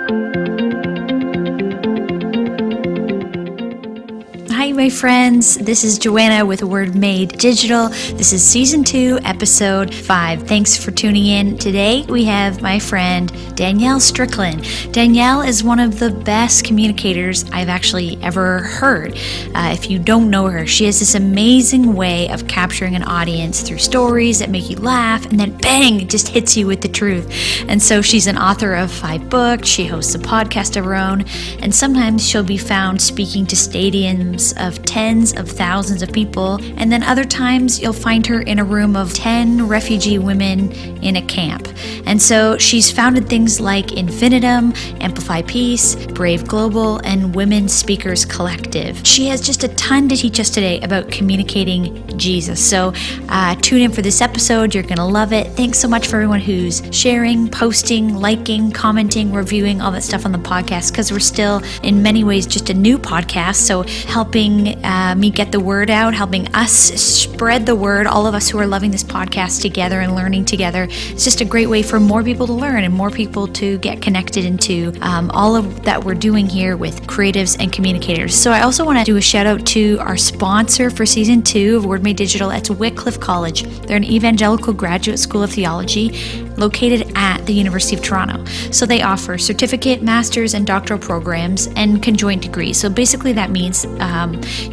Hi, my friends. This is Joanna with Word Made Digital. This is Season 2, Episode 5. Thanks for tuning in. Today, we have my friend, Danielle Strickland. Danielle is one of the best communicators I've actually ever heard. If you don't know her, she has this amazing way of capturing an audience through stories that make you laugh, and then bang, it just hits you with the truth. And so she's an author of 5 books. She hosts a podcast of her own, and sometimes she'll be found speaking to stadiums of tens of thousands of people, and then other times you'll find her in a room of 10 refugee women in a camp. And so she's founded things like Infinitum, Amplify Peace, Brave Global, and Women Speakers Collective. She has just a ton to teach us today about communicating Jesus. So tune in for this episode. You're going to love it. Thanks so much for everyone who's sharing, posting, liking, commenting, reviewing, all that stuff on the podcast, because we're still in many ways just a new podcast. So helping me get the word out, helping us spread the word, all of us who are loving this podcast together and learning together. It's just a great way for more people to learn and more people to get connected into all of that we're doing here with creatives and communicators. So I also want to do a shout out to our sponsor for Season 2 of Word Made Digital. It's Wycliffe College. They're an evangelical graduate school of theology located at the University of Toronto. So they offer certificate, master's, and doctoral programs and conjoint degrees. So basically that means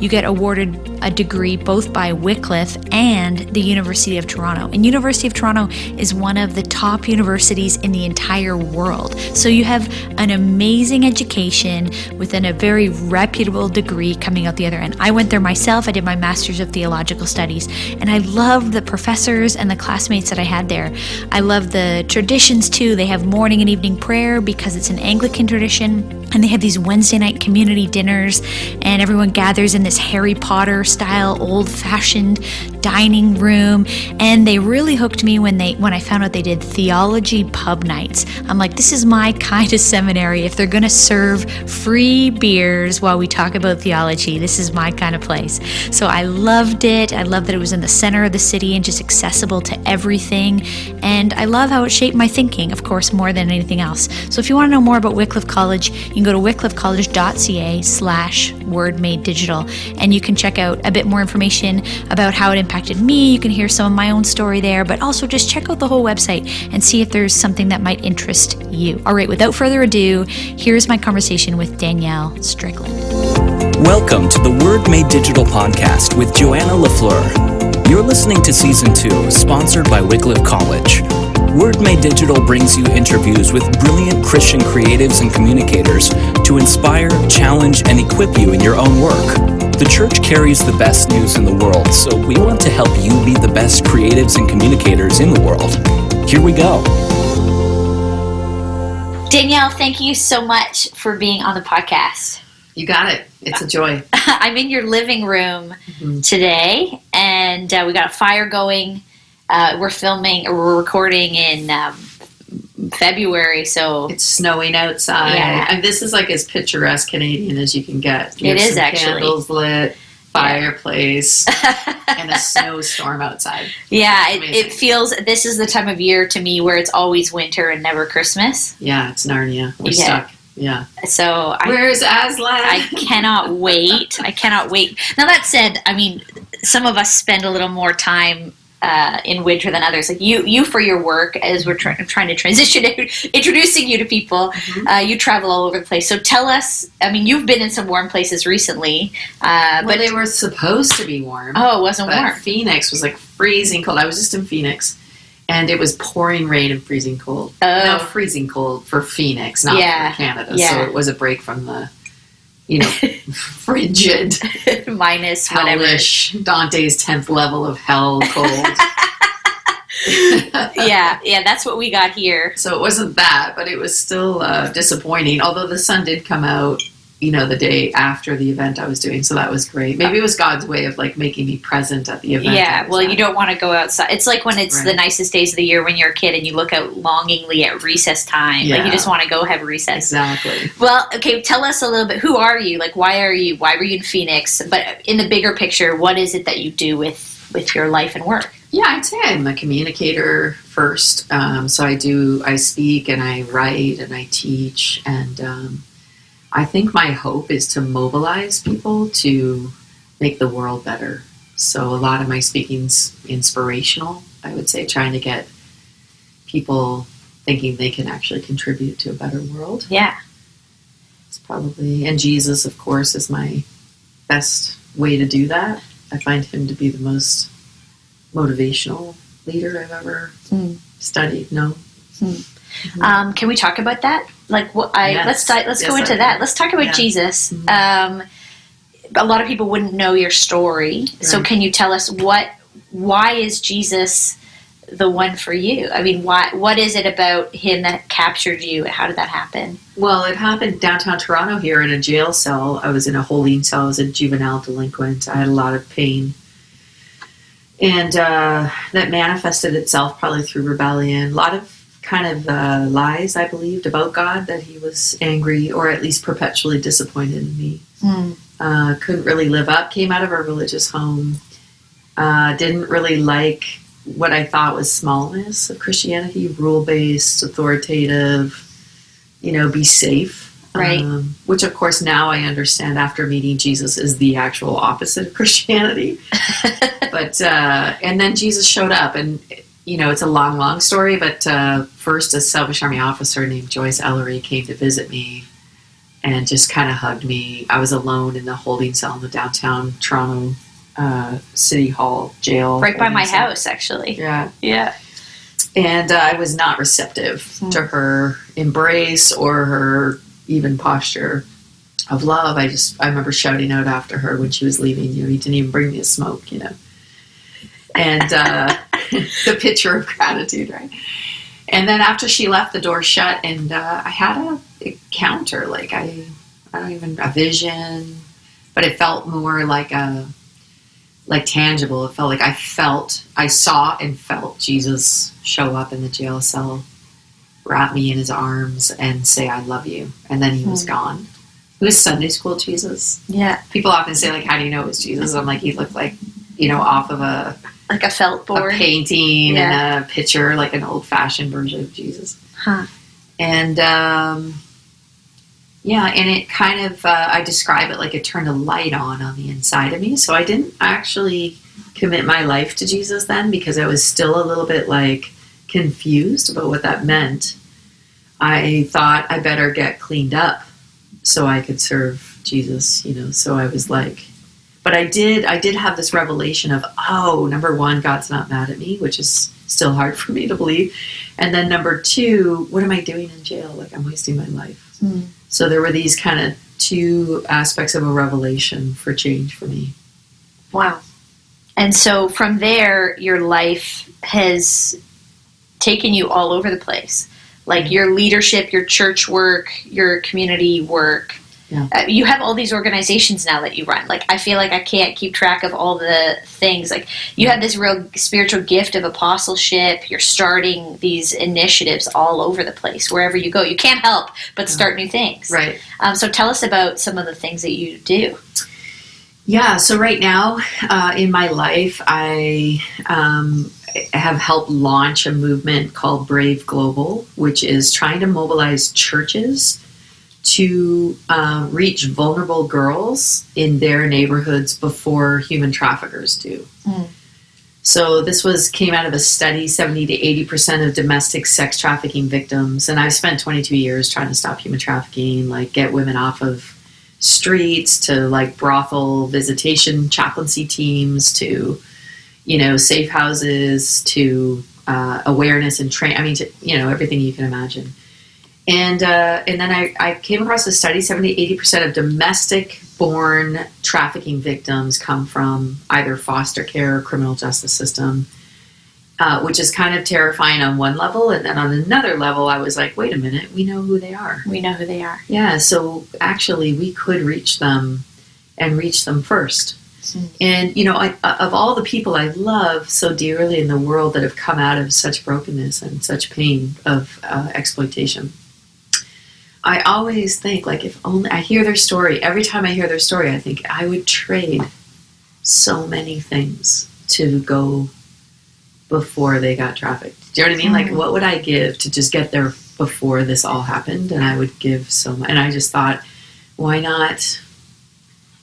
you get awarded a degree both by Wycliffe and the University of Toronto. And University of Toronto is one of the top universities in the entire world. So you have an amazing education within a very reputable degree coming out the other end. I went there myself. I did my Master's of Theological Studies, and I loved the professors and the classmates that I had there. I love the traditions too. They have morning and evening prayer because it's an Anglican tradition. And they have these Wednesday night community dinners, and everyone gathers in this Harry Potter style, old-fashioned dining room. And they really hooked me when I found out they did theology pub nights. I'm like, this is my kind of seminary. If they're going to serve free beers while we talk about theology, this is my kind of place. So I loved it. I love that it was in the center of the city and just accessible to everything. And I love how it shaped my thinking, of course, more than anything else. So if you want to know more about Wycliffe College, you can go to wycliffecollege.ca/wordmadedigital, and you can check out a bit more information about how it impacted me. You can hear some of my own story there, but also just check out the whole website and see if there's something that might interest you. All right, without further ado, here's my conversation with Danielle Strickland. Welcome to the Word Made Digital podcast with Joanna LaFleur. You're listening to Season 2, sponsored by Wycliffe College. Word Made Digital brings you interviews with brilliant Christian creatives and communicators to inspire, challenge, and equip you in your own work. The church carries the best news in the world, so we want to help you be the best creatives and communicators in the world. Here we go. Danielle, thank you so much for being on the podcast. You got it. It's a joy. I'm in your living room today, and we got a fire going. We're recording in February, so it's snowing outside. Yeah. And this is like as picturesque Canadian as you can get. It is actually. Candles lit, fireplace, and a snowstorm outside. Yeah, it feels, this is the time of year to me where it's always winter and never Christmas. Yeah, it's Narnia. We're stuck. Yeah. So where's Aslan? I cannot wait. Now that said, I mean, some of us spend a little more time in winter than others. Like you for your work, as we're trying to transition, introducing you to people, you travel all over the place. So tell us, I mean, you've been in some warm places recently. But they were supposed to be warm. Oh, it wasn't warm. Phoenix was like freezing cold. I was just in Phoenix, and it was pouring rain and freezing cold. Oh. Now, freezing cold for Phoenix, not for Canada. Yeah. So it was a break from the, frigid, minus whatever. Hellish, Dante's 10th level of hell cold. yeah, that's what we got here. So it wasn't that, but it was still disappointing. Although the sun did come out, the day after the event I was doing, so that was great. Maybe it was God's way of making me present at the event. Yeah, well, you don't want to go outside. It's like when it's the nicest days of the year when you're a kid and you look out longingly at recess time. Yeah. Like you just want to go have recess. Exactly. Well, okay, tell us a little bit. Who are you? Like, why were you in Phoenix? But in the bigger picture, what is it that you do with your life and work? Yeah, I'd say I'm a communicator first. So I speak and I write and I teach. And I think my hope is to mobilize people to make the world better. So a lot of my speaking's inspirational, I would say, trying to get people thinking they can actually contribute to a better world. Yeah. It's probably, and Jesus, of course, is my best way to do that. I find him to be the most motivational leader I've ever studied. No. Can we talk about that? Like, let's go into that. Let's talk about Jesus. A lot of people wouldn't know your story, so can you tell us why is Jesus the one for you? I mean, what is it about him that captured you? How did that happen? Well, it happened downtown Toronto here in a jail cell. I was in a holding cell. I was a juvenile delinquent. I had a lot of pain. And that manifested itself probably through rebellion. A lot of kind of lies I believed about God, that he was angry or at least perpetually disappointed in me. Couldn't really live up. Came out of a religious home. Didn't really like what I thought was smallness of Christianity, rule-based, authoritative, be safe. Right. Which, of course, now I understand after meeting Jesus is the actual opposite of Christianity. But, and then Jesus showed up, and, it's a long, long story, but first a Salvation Army officer named Joyce Ellery came to visit me and just kind of hugged me. I was alone in the holding cell in the downtown Toronto City Hall jail. Right by my house, actually. Yeah. Yeah. And I was not receptive to her embrace or her even posture of love. I remember shouting out after her when she was leaving, he didn't even bring me a smoke, And the picture of gratitude, right? And then after she left, the door shut, and I had a encounter, like a vision, but it felt more like tangible. It felt like I saw and felt Jesus show up in the jail cell, wrap me in his arms and say, I love you. And then he was gone. It was Sunday school Jesus. Yeah. People often say, like, how do you know it was Jesus? I'm like, he looked like, off of a felt board. A painting and a picture, like an old-fashioned version of Jesus. Huh. And, and it kind of, I describe it like it turned a light on the inside of me. So I didn't actually commit my life to Jesus then because I was still a little bit, like, confused about what that meant. I thought I better get cleaned up so I could serve Jesus, so I was like, but I did have this revelation of, number one, God's not mad at me, which is still hard for me to believe. And then number two, what am I doing in jail? Like, I'm wasting my life. So there were these kind of two aspects of a revelation for change for me. Wow. And so from there, your life has taken you all over the place. Like your leadership, your church work, your community work. Yeah. You have all these organizations now that you run. Like, I feel like I can't keep track of all the things. Like, you have this real spiritual gift of apostleship. You're starting these initiatives all over the place. Wherever you go, you can't help but start new things. Right. So tell us about some of the things that you do. Yeah. So right now in my life, I have helped launch a movement called Brave Global, which is trying to mobilize churches to reach vulnerable girls in their neighborhoods before human traffickers do. So this came out of a study, 70 to 80% of domestic sex trafficking victims, and I've spent 22 years trying to stop human trafficking, like get women off of streets, to like brothel visitation chaplaincy teams, to safe houses, to awareness and train. I mean, to, everything you can imagine. And then I came across a study, 70 to 80% of domestic-born trafficking victims come from either foster care or criminal justice system, which is kind of terrifying on one level. And then on another level, I was like, wait a minute, we know who they are. We know who they are. Yeah, so actually we could reach them and reach them first. And, of all the people I love so dearly in the world that have come out of such brokenness and such pain of exploitation, I always think, like, if only I hear their story, every time I hear their story, I think I would trade so many things to go before they got trafficked. Do you know what I mean? Like, what would I give to just get there before this all happened? And I would give so much. And I just thought, why not?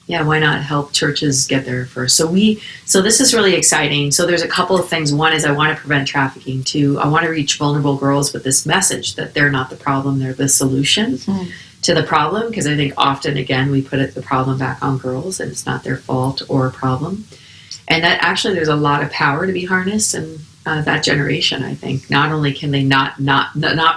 Yeah, why not help churches get there first? So this is really exciting. So there's a couple of things. One is I want to prevent trafficking. Two, I want to reach vulnerable girls with this message that they're not the problem, they're the solution to the problem. Because I think often, again, we put the problem back on girls and it's not their fault or a problem. And that actually there's a lot of power to be harnessed in that generation, I think. Not only can they not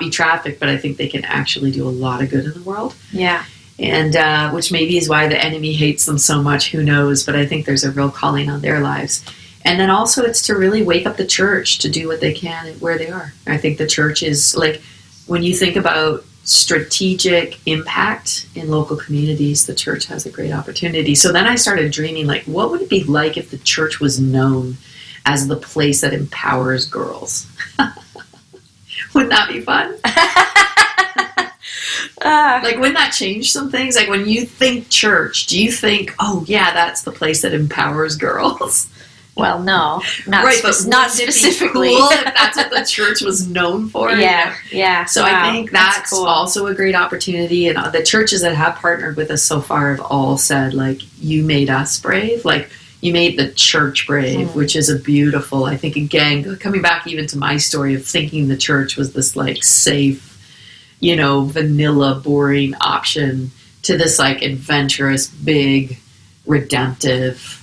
be trafficked, but I think they can actually do a lot of good in the world. Yeah. And which maybe is why the enemy hates them so much, who knows, but I think there's a real calling on their lives. And then also it's to really wake up the church to do what they can where they are. I think the church is, like, when you think about strategic impact in local communities, the church has a great opportunity. So then I started dreaming, like, what would it be like if the church was known as the place that empowers girls? Wouldn't that be fun? Like, wouldn't that change some things? Like, when you think church, do you think, oh, yeah, that's the place that empowers girls? Well, no, not right, but not specifically. Cool if that's what the church was known for. Yeah, yeah. So wow, I think that's cool. Also a great opportunity. And the churches that have partnered with us so far have all said, like, you made us brave. Like, you made the church brave, which is a beautiful, I think, again, coming back even to my story of thinking the church was this, like, safe, vanilla, boring option to this, like, adventurous, big, redemptive,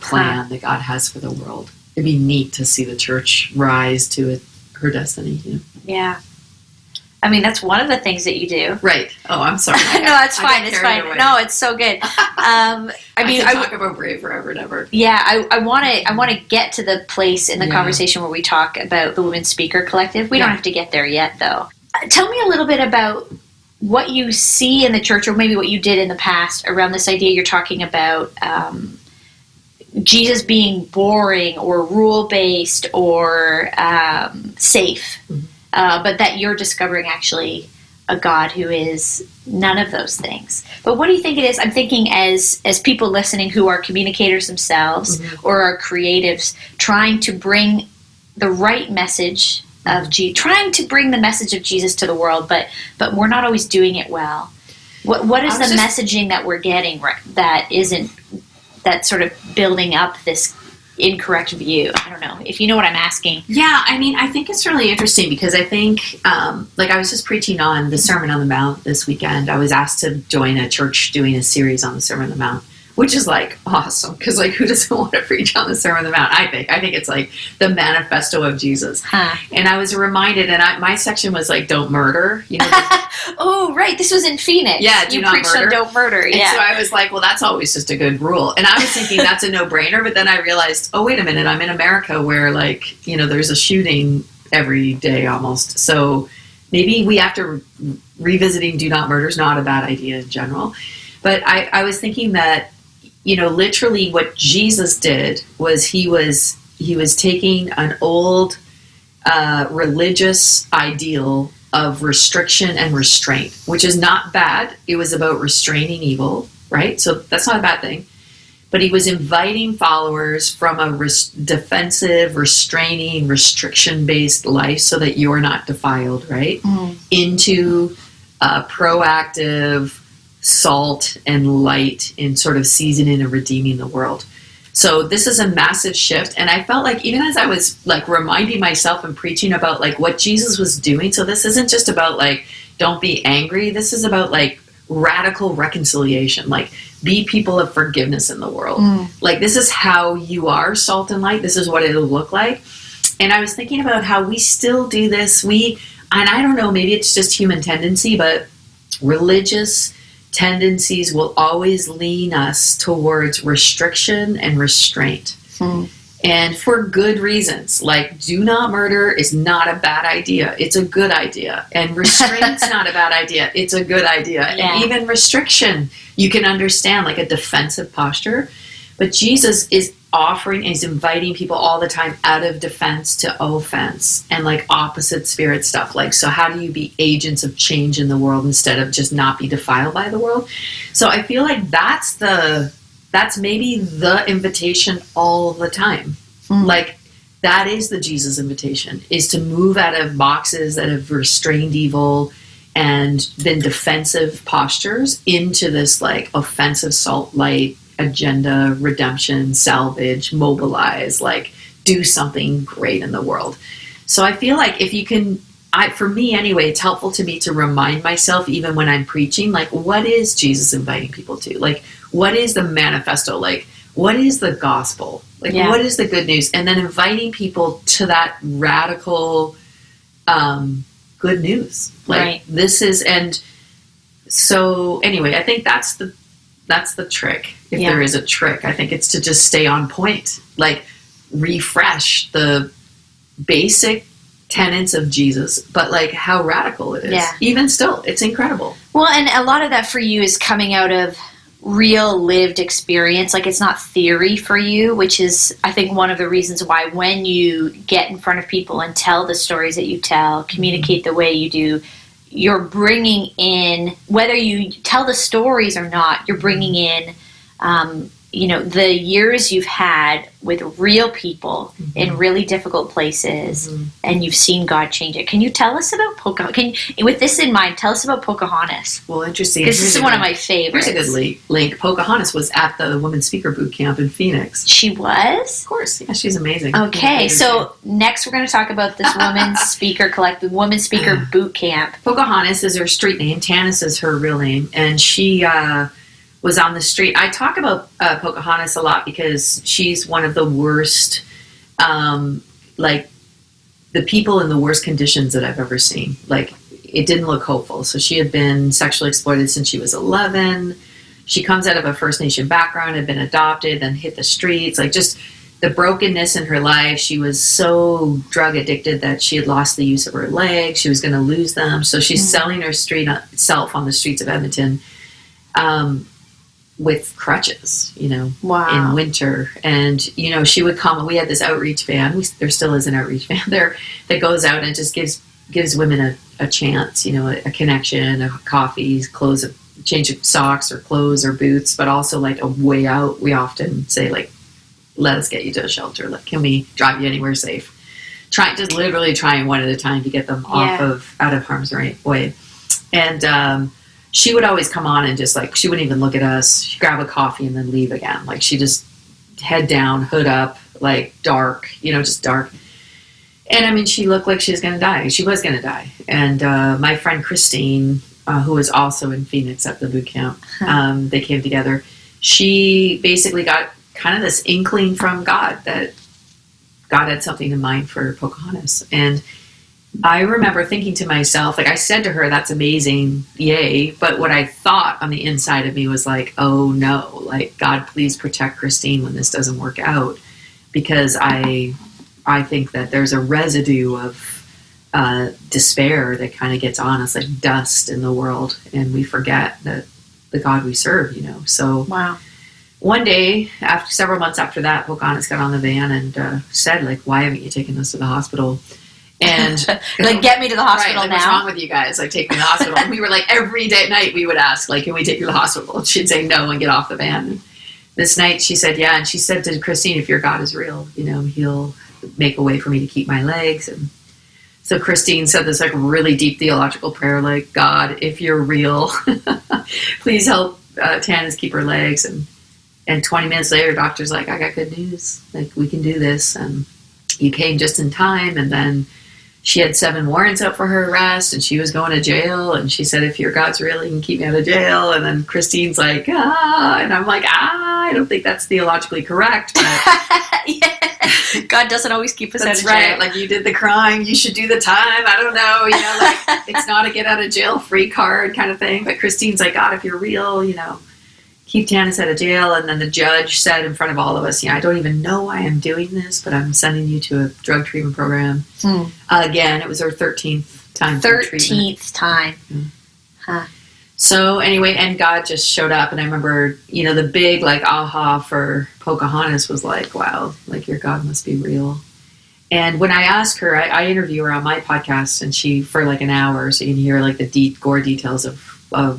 plan that God has for the world. It'd be neat to see the church rise to her destiny. Yeah. I mean, that's one of the things that you do. Right. Oh, I'm sorry. No, it's fine. It's fine. Away. No, it's so good. I talk about brave forever and ever. Yeah, I want to get to the place in the conversation where we talk about the Women's Speaker Collective. We don't have to get there yet, though. Tell me a little bit about what you see in the church, or maybe what you did in the past around this idea you're talking about. Jesus being boring or rule-based or safe, but that you're discovering actually a God who is none of those things. But what do you think it is? I'm thinking as people listening who are communicators themselves or are creatives, trying to bring the right message of trying to bring the message of Jesus to the world, but we're not always doing it well. What is the messaging that we're getting that isn't, that's sort of building up this incorrect view? I don't know if you know what I'm asking. Yeah, I mean, I think it's really interesting because I think, I was just preaching on the Sermon on the Mount this weekend. I was asked to join a church doing a series on the Sermon on the Mount, which is, like, awesome because, like, who doesn't want to preach on the Sermon on the Mount? I think it's like the manifesto of Jesus. And I was reminded, and my section was like, don't murder. Oh, right. This was in Phoenix. Yeah, you preached on don't murder. Yeah. And so I was like, well, that's always just a good rule. And I was thinking that's a no-brainer, but then I realized, oh, wait a minute, I'm in America where, like, there's a shooting every day almost. So maybe we have to revisiting do not murder is not a bad idea in general. But I was thinking that, literally what Jesus did was he was taking an old religious ideal of restriction and restraint, which is not bad. It was about restraining evil, right? So that's not a bad thing. But he was inviting followers from a defensive, restraining, restriction-based life so that you're not defiled, right? Into a proactive salt and light in sort of seasoning and redeeming the world. So this is a massive shift. And I felt like even as I was, like, reminding myself and preaching about, like, what Jesus was doing. So this isn't just about, like, don't be angry. This is about, like, radical reconciliation. Like, be people of forgiveness in the world. Like, this is how you are salt and light. This is what it'll look like. And I was thinking about how we still do this. And I don't know, maybe it's just human tendency, but religious tendencies will always lean us towards restriction and restraint. And for good reasons. Like, do not murder is not a bad idea. It's a good idea. And restraint's not a bad idea. It's a good idea. Yeah. And even restriction, you can understand, like, a defensive posture. But Jesus is he's inviting people all the time out of defense to offense and, like, opposite spirit stuff. Like, so how do you be agents of change in the world instead of just not be defiled by the world? So I feel like that's maybe the invitation all the time. Like, that is the Jesus invitation, is to move out of boxes that have restrained evil and then defensive postures into this like offensive salt light agenda, redemption, salvage, mobilize, like do something great in the world. So I feel like if you can, for me anyway, it's helpful to me to remind myself, even when I'm preaching, like, what is Jesus inviting people to? Like, what is the manifesto? Like, what is the gospel? Like, what is the good news? And then inviting people to that radical good news. Like, this is, and so anyway, I think that's the trick. If there is a trick, I think it's to just stay on point, like refresh the basic tenets of Jesus, but like how radical it is. Yeah. Even still, it's incredible. Well, and a lot of that for you is coming out of real lived experience. Like, it's not theory for you, which is, I think, one of the reasons why when you get in front of people and tell the stories that you tell, communicate the way you do, you're bringing in, whether you tell the stories or not, you're bringing in, the years you've had with real people in really difficult places, and you've seen God change it. Can you tell us about Pocahontas? With this in mind, tell us about Pocahontas. Well, interesting. Because this is one of my favorites. Here's a good link. Pocahontas was at the Women's Speaker Boot Camp in Phoenix. She was? Of course. Yeah, she's amazing. Okay, so next we're going to talk about this Women's Speaker Women's Speaker Boot Camp. Pocahontas is her street name. Tanis is her real name. And she was on the street. I talk about Pocahontas a lot because she's one of the worst, like the people in the worst conditions that I've ever seen. Like, it didn't look hopeful. So she had been sexually exploited since she was 11. She comes out of a First Nation background, had been adopted, then hit the streets. Like, just the brokenness in her life. She was so drug addicted that she had lost the use of her legs. She was going to lose them. So she's selling her self on the streets of Edmonton. With crutches, in winter. And, she would come, and we had this outreach van. There still is an outreach van there that goes out and just gives women a chance, a connection, a coffee, clothes, a change of socks or clothes or boots, but also like a way out. We often say, like, let us get you to a shelter. Like, can we drive you anywhere safe? Literally trying one at a time to get them out of harm's way. And, she would always come on and just like, she wouldn't even look at us. She'd grab a coffee and then leave again. Like, she just head down, hood up, like dark, just dark. And I mean, she looked like she was going to die. She was going to die. And my friend Christine, who was also in Phoenix at the boot camp, they came together. She basically got kind of this inkling from God that God had something in mind for Pocahontas. And I remember thinking to myself, like, I said to her, that's amazing, yay. But what I thought on the inside of me was like, oh no, like, God, please protect Christine when this doesn't work out. Because I think that there's a residue of despair that kind of gets on us, like dust in the world. And we forget that the God we serve, So wow. One day, several months after that, Pocahontas got on the van and said, like, why haven't you taken us to the hospital? And like, get me to the hospital, right, like, now. What's wrong with you guys? Like, take me to the hospital. And we were like, every day at night we would ask, like, can we take you to the hospital? And she'd say no and get off the van. And this night she said, yeah. And she said to Christine, if your God is real, he'll make a way for me to keep my legs. And so Christine said this like really deep theological prayer, like, God, if you're real, please help Tanis keep her legs. And 20 minutes later, doctor's like, I got good news. Like, we can do this. And you came just in time. And then she had 7 warrants out for her arrest, and she was going to jail. And she said, if your God's real, you can keep me out of jail. And then Christine's like, and I'm like, I don't think that's theologically correct. But God doesn't always keep us out of jail. That's right. Like, you did the crime, you should do the time. I don't know, like, it's not a get out of jail free card kind of thing. But Christine's like, God, if you're real, keep Tanis out of jail. And then the judge said in front of all of us, I don't even know why I'm doing this, but I'm sending you to a drug treatment program. Again, it was her 13th time. 13th time. Huh. So anyway, and God just showed up. And I remember, the big like aha for Pocahontas was like, wow, like, your God must be real. And when I asked her, I interview her on my podcast, and she, for like an hour, so you can hear like the gore details of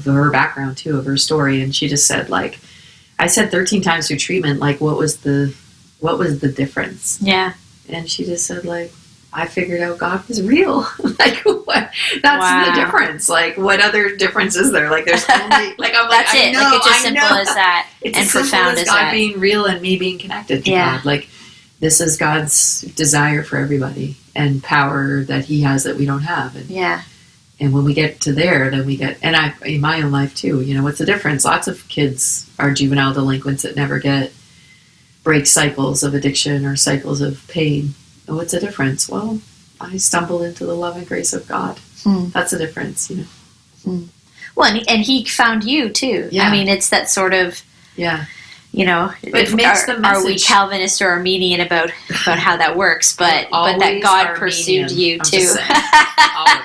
her background too, of her story. And she just said, like, I said 13 times through treatment, like, what was the difference? Yeah. And she just said, like, I figured out God was real. Like, what? That's the difference. Like, what other difference is there? Like, there's only, like, I'm like, That's it. Like, it's as simple as that. It's and as profound as as God that. being real and me being connected to God. Like, this is God's desire for everybody and power that he has that we don't have. And, and when we get to there, then we get, and I, in my own life too, you know, what's the difference? Lots of kids are juvenile delinquents that never break cycles of addiction or cycles of pain. And what's the difference? Well, I stumbled into the love and grace of God. That's the difference, you know. Well, and he found you too. Yeah. I mean, it's that sort of, you know, but it makes the message, are we Calvinist or Armenian about how that works? But that God Armenian. pursued you I'm too. Always.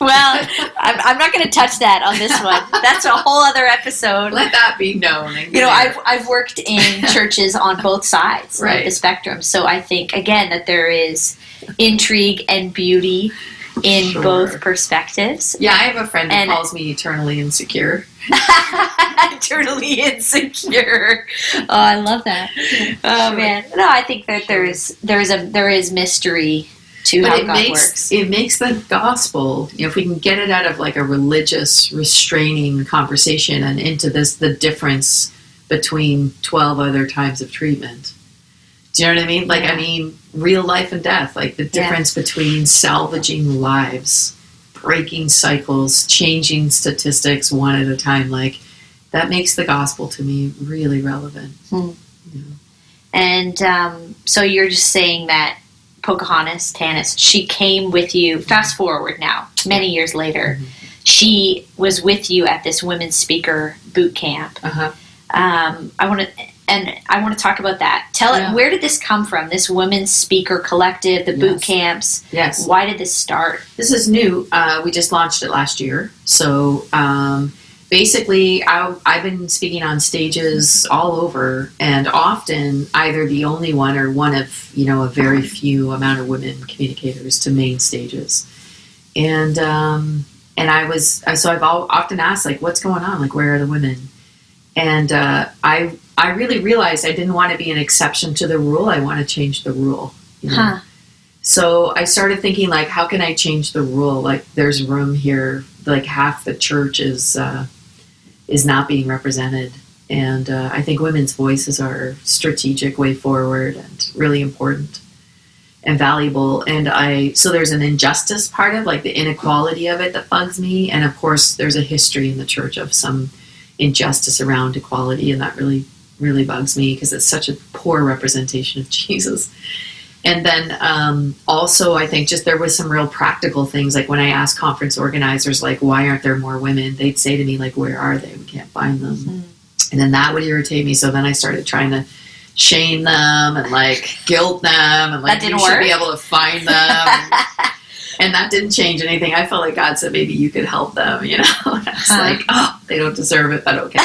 Well, I'm not going to touch that on this one. That's a whole other episode. Let that be known. You know, I've worked in churches on both sides of the spectrum, so I think again that there is intrigue and beauty in both perspectives. Yeah, I have a friend who calls me eternally insecure. Eternally insecure. Oh, I love that. Oh man, no, I think that there is mystery to how God works. It makes the gospel, you know, if we can get it out of like a religious restraining conversation and into the difference between 12 other types of treatment. Do you know what I mean? Like, I mean, real life and death, like the difference between salvaging lives, breaking cycles, changing statistics one at a time, like that makes the gospel to me really relevant. You know? And so you're just saying that Tanis, she came with you, fast forward now, many years later, she was with you at this women's speaker boot camp. I want to talk about that. Where did this come from? This women's speaker collective, the boot camps. Yes. Why did this start? This is new. We just launched it last year. So basically, I've been speaking on stages all over, and often either the only one or one of, you know, a very few amount of women communicators to main stages. And I've often asked, like, what's going on? Like, where are the women? And I really realized I didn't want to be an exception to the rule. I want to change the rule. You know? So I started thinking, like, how can I change the rule? Like, there's room here. Like, half the church is not being represented. And I think women's voices are a strategic way forward and really important and valuable. And so there's an injustice part of, like, the inequality of it that bugs me. And of course, there's a history in the church of some injustice around equality, and that really, really bugs me because it's such a poor representation of Jesus. And then also, I think just there was some real practical things, like when I asked conference organizers, like, why aren't there more women? They'd say to me, like, where are they? We can't find them. And then that would irritate me. So then I started trying to shame them and, like, guilt them. And, like, you should be able to find them. And that didn't change anything. I felt like God said, maybe you could help them, you know? And I was like, oh, they don't deserve it, but okay.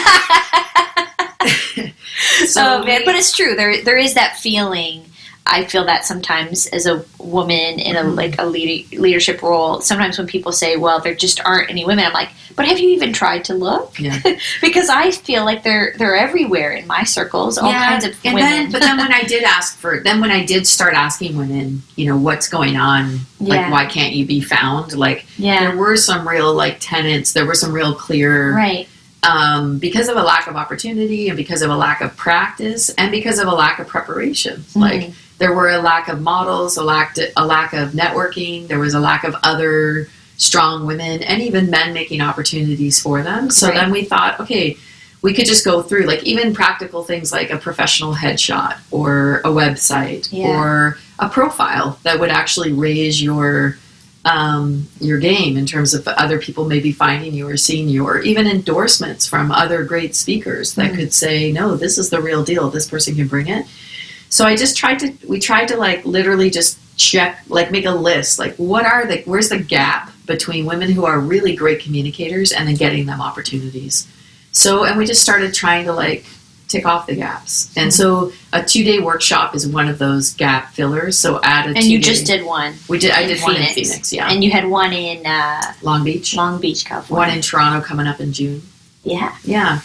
Man, but it's true. There is that feeling. I feel that sometimes as a woman in a leadership role, sometimes when people say, well, there just aren't any women, I'm like, but have you even tried to look? Yeah. Because I feel like they're everywhere in my circles, all kinds of women. But then when I did start asking women, you know, what's going on, like, why can't you be found? Like, there were some real, like, tenets, there were some real clear, because of a lack of opportunity and because of a lack of practice and because of a lack of preparation. Like, there were a lack of models, a lack of networking. There was a lack of other strong women and even men making opportunities for them. So then we thought, okay, we could just go through, like, even practical things like a professional headshot or a website or a profile that would actually raise your game in terms of other people maybe finding you or seeing you, or even endorsements from other great speakers that could say, no, this is the real deal. This person can bring it. So we tried to like literally just check, like make a list, like where's the gap between women who are really great communicators and then getting them opportunities. So, and we just started trying to like tick off the gaps. And so a 2-day workshop is one of those gap fillers. So add a 2-day. And you just did one. I did one in Phoenix, yeah. And you had one in Long Beach, California. One in Toronto coming up in June. Yeah. Yeah.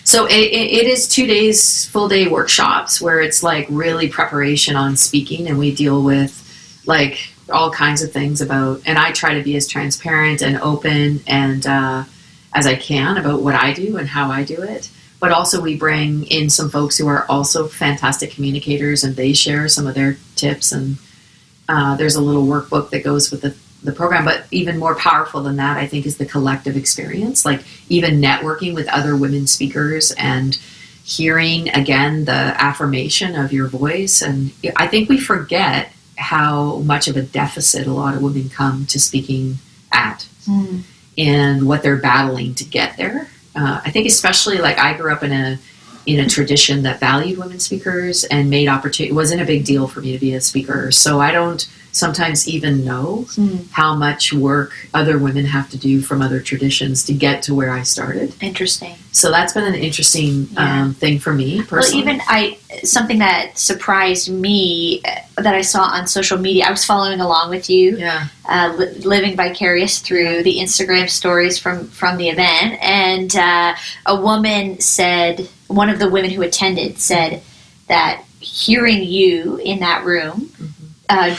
So it is 2 days, full day workshops where it's like really preparation on speaking, and we deal with like all kinds of things about, and I try to be as transparent and open and as I can about what I do and how I do it. But also we bring in some folks who are also fantastic communicators, and they share some of their tips, and there's a little workbook that goes with the program. But even more powerful than that, I think, is the collective experience, like even networking with other women speakers and hearing again the affirmation of your voice. And I think we forget how much of a deficit a lot of women come to speaking at and what they're battling to get there. I think especially like I grew up in a tradition that valued women speakers and made opportunity. It wasn't a big deal for me to be a speaker. So I don't sometimes even know how much work other women have to do from other traditions to get to where I started. Interesting. So that's been an interesting thing for me personally. Well, even something that surprised me that I saw on social media, I was following along with you, living vicarious through the Instagram stories from the event, and a woman said, one of the women who attended said that hearing you in that room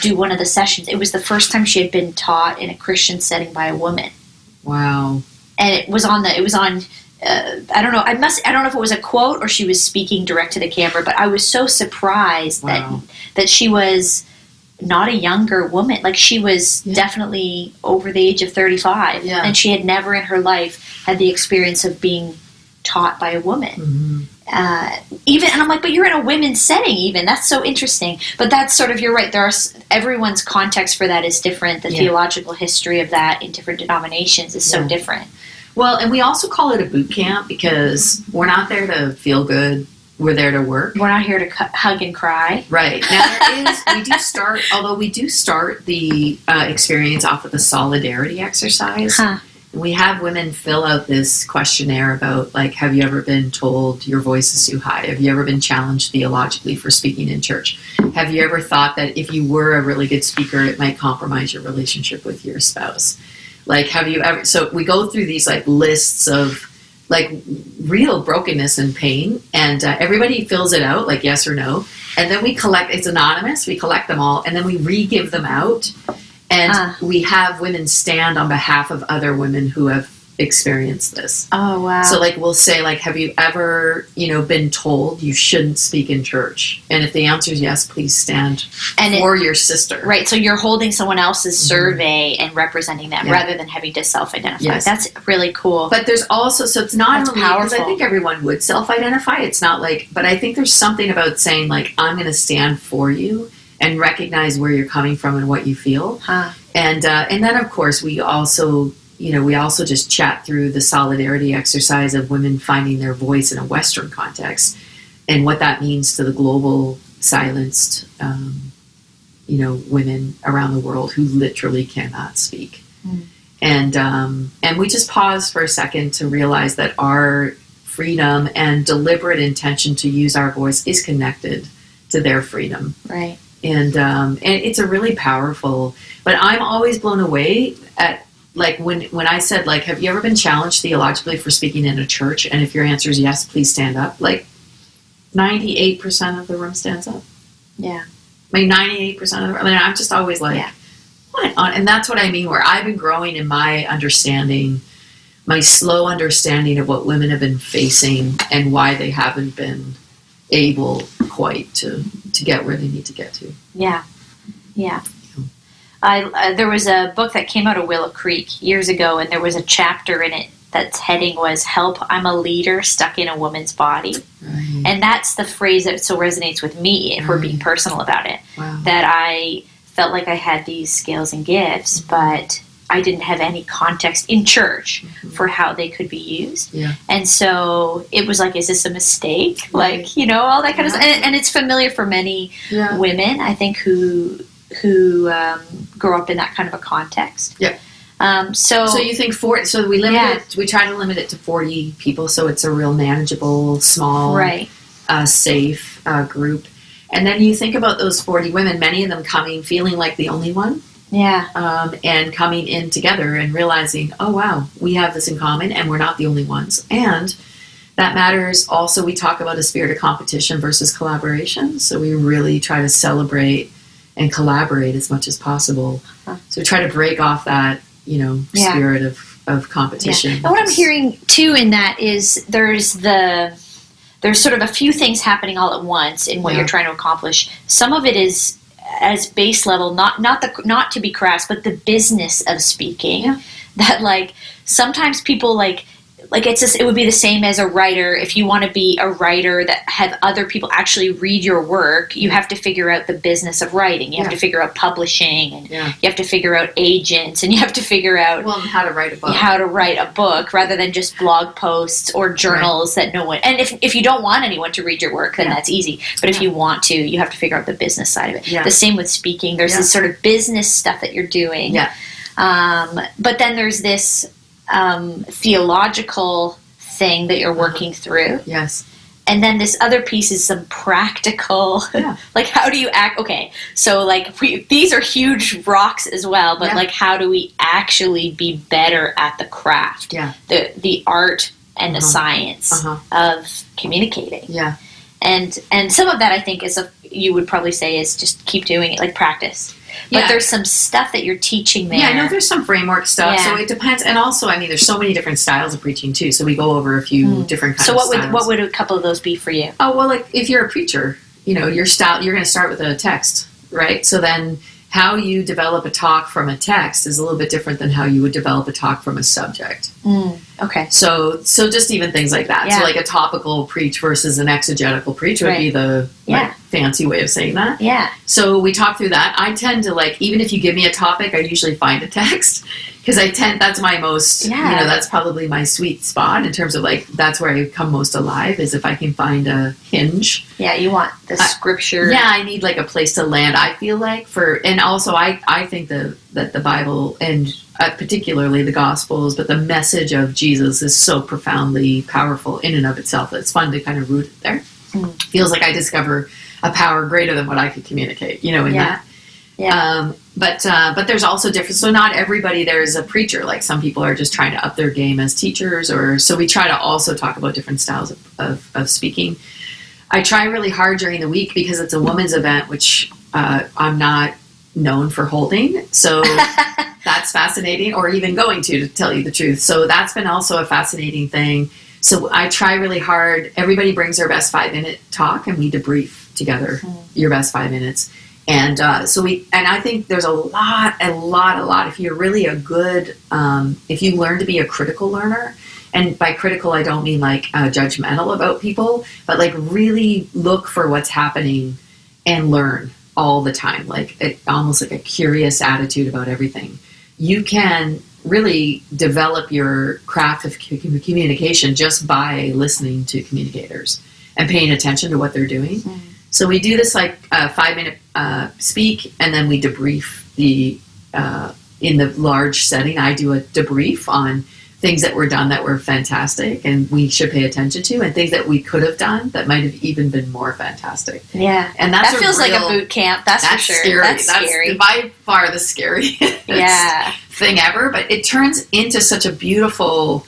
do one of the sessions, it was the first time she had been taught in a Christian setting by a woman. Wow. And it was on I don't know. I don't know if it was a quote or she was speaking direct to the camera, but I was so surprised that she was not a younger woman. Like she was definitely over the age of 35, and she had never in her life had the experience of being taught by a woman. And I'm like, but you're in a women's setting. Even that's so interesting. But that's sort of, you're right. Everyone's context for that is different. The theological history of that in different denominations is so different. Well, and we also call it a boot camp because we're not there to feel good. We're there to work. We're not here to hug and cry. Right. Now, we do start the experience off with a solidarity exercise. We have women fill out this questionnaire about, like, have you ever been told your voice is too high? Have you ever been challenged theologically for speaking in church? Have you ever thought that if you were a really good speaker, it might compromise your relationship with your spouse? Like, have you ever... So we go through these, like, lists of, like, real brokenness and pain, and everybody fills it out, like, yes or no. And then we collect... It's anonymous. We collect them all, and then we re-give them out. And we have women stand on behalf of other women who have experienced this. Oh, wow. So, like, we'll say, like, have you ever, been told you shouldn't speak in church? And if the answer is yes, please stand for your sister. Right. So you're holding someone else's survey and representing them rather than having to self-identify. Yes. That's really cool. But there's also, so it's not only, powerful. because I think everyone would self-identify. It's not like, but I think there's something about saying, like, I'm going to stand for you and recognize where you're coming from and what you feel. And then, of course, we also just chat through the solidarity exercise of women finding their voice in a Western context and what that means to the global silenced, women around the world who literally cannot speak. And we just pause for a second to realize that our freedom and deliberate intention to use our voice is connected to their freedom. Right. And it's a really powerful, but I'm always blown away at, like, when I said, like, have you ever been challenged theologically for speaking in a church? And if your answer is yes, please stand up. Like, 98% of the room stands up. Yeah. I mean, 98% of the room. I mean, I'm just always like, what? And that's what I mean, where I've been growing in my understanding, my slow understanding of what women have been facing and why they haven't been able quite to get where they need to get to. Yeah. There was a book that came out of Willow Creek years ago, and there was a chapter in it that's heading was "Help, I'm a leader stuck in a woman's body." Right. And that's the phrase that so resonates with me, if we're being personal about it. Wow. That I felt like I had these skills and gifts, but I didn't have any context in church for how they could be used. Yeah. And so it was like, is this a mistake? Right. Like, all that kind of stuff. And it's familiar for many women, I think, who grow up in that kind of a context. Yeah. So you think we try to limit it to 40 people, so it's a real manageable, small, safe group. And then you think about those 40 women, many of them coming feeling like the only one. Yeah. And coming in together and realizing, oh, wow, we have this in common and we're not the only ones. And that matters. Also, we talk about a spirit of competition versus collaboration. So we really try to celebrate and collaborate as much as possible. So we try to break off that, spirit of competition. Yeah. And what I'm hearing too in that is there's sort of a few things happening all at once in what you're trying to accomplish. Some of it is as base level, not to be crass, but the business of speaking. Yeah. That like sometimes people like it's just, it would be the same as a writer. If you want to be a writer that have other people actually read your work, you have to figure out the business of writing. You have to figure out publishing, and you have to figure out agents, and you have to figure out how to write a book, rather than just blog posts or journals that no one. And if you don't want anyone to read your work, then that's easy. But if you want to, you have to figure out the business side of it. Yeah. The same with speaking. There's this sort of business stuff that you're doing. Yeah. But then there's this theological thing that you're working through. Yes. And then this other piece is some practical, like how do you act? Okay, so like these are huge rocks as well, but like how do we actually be better at the craft, the art and the science of communicating? Yeah. And some of that I think you would probably say is just keep doing it, like practice. But there's some stuff that you're teaching there. Yeah, I know there's some framework stuff, so it depends. And also, I mean, there's so many different styles of preaching, too, so we go over a few different kinds of styles. So what would a couple of those be for you? Oh, well, like, if you're a preacher, your style, you're going to start with a text, right? So then how you develop a talk from a text is a little bit different than how you would develop a talk from a subject. Okay. So just even things like that. So like a topical preach versus an exegetical preach would be the fancy way of saying that. Yeah. So we talk through that. I tend to even if you give me a topic, I usually find a text because that's my most, that's probably my sweet spot in terms of that's where I come most alive is if I can find a hinge. Yeah. You want the scripture. I need a place to land. I feel and also I think that the Bible and particularly the Gospels, but the message of Jesus is so profoundly powerful in and of itself that it's fun to kind of root it there. Feels like I discover a power greater than what I could communicate, in that. Yeah. But there's also different. So not everybody there is a preacher. Like some people are just trying to up their game as teachers, so we try to also talk about different styles of speaking. I try really hard during the week because it's a women's event, which I'm not known for holding. So that's fascinating, or even going to tell you the truth. So that's been also a fascinating thing. So I try really hard. Everybody brings their best 5-minute talk and we debrief together your best 5 minutes. And and I think there's a lot. If you're really if you learn to be a critical learner, and by critical, I don't mean judgmental about people, but really look for what's happening and learn all the time, almost like a curious attitude about everything. You can really develop your craft of communication just by listening to communicators and paying attention to what they're doing. So we do this 5-minute speak, and then we debrief in the large setting. I do a debrief on things that were done that were fantastic and we should pay attention to, and things that we could have done that might have even been more fantastic. Yeah. And that feels like a boot camp. That's for sure. Scary. That's scary. By far the scariest thing ever, but it turns into such a beautiful,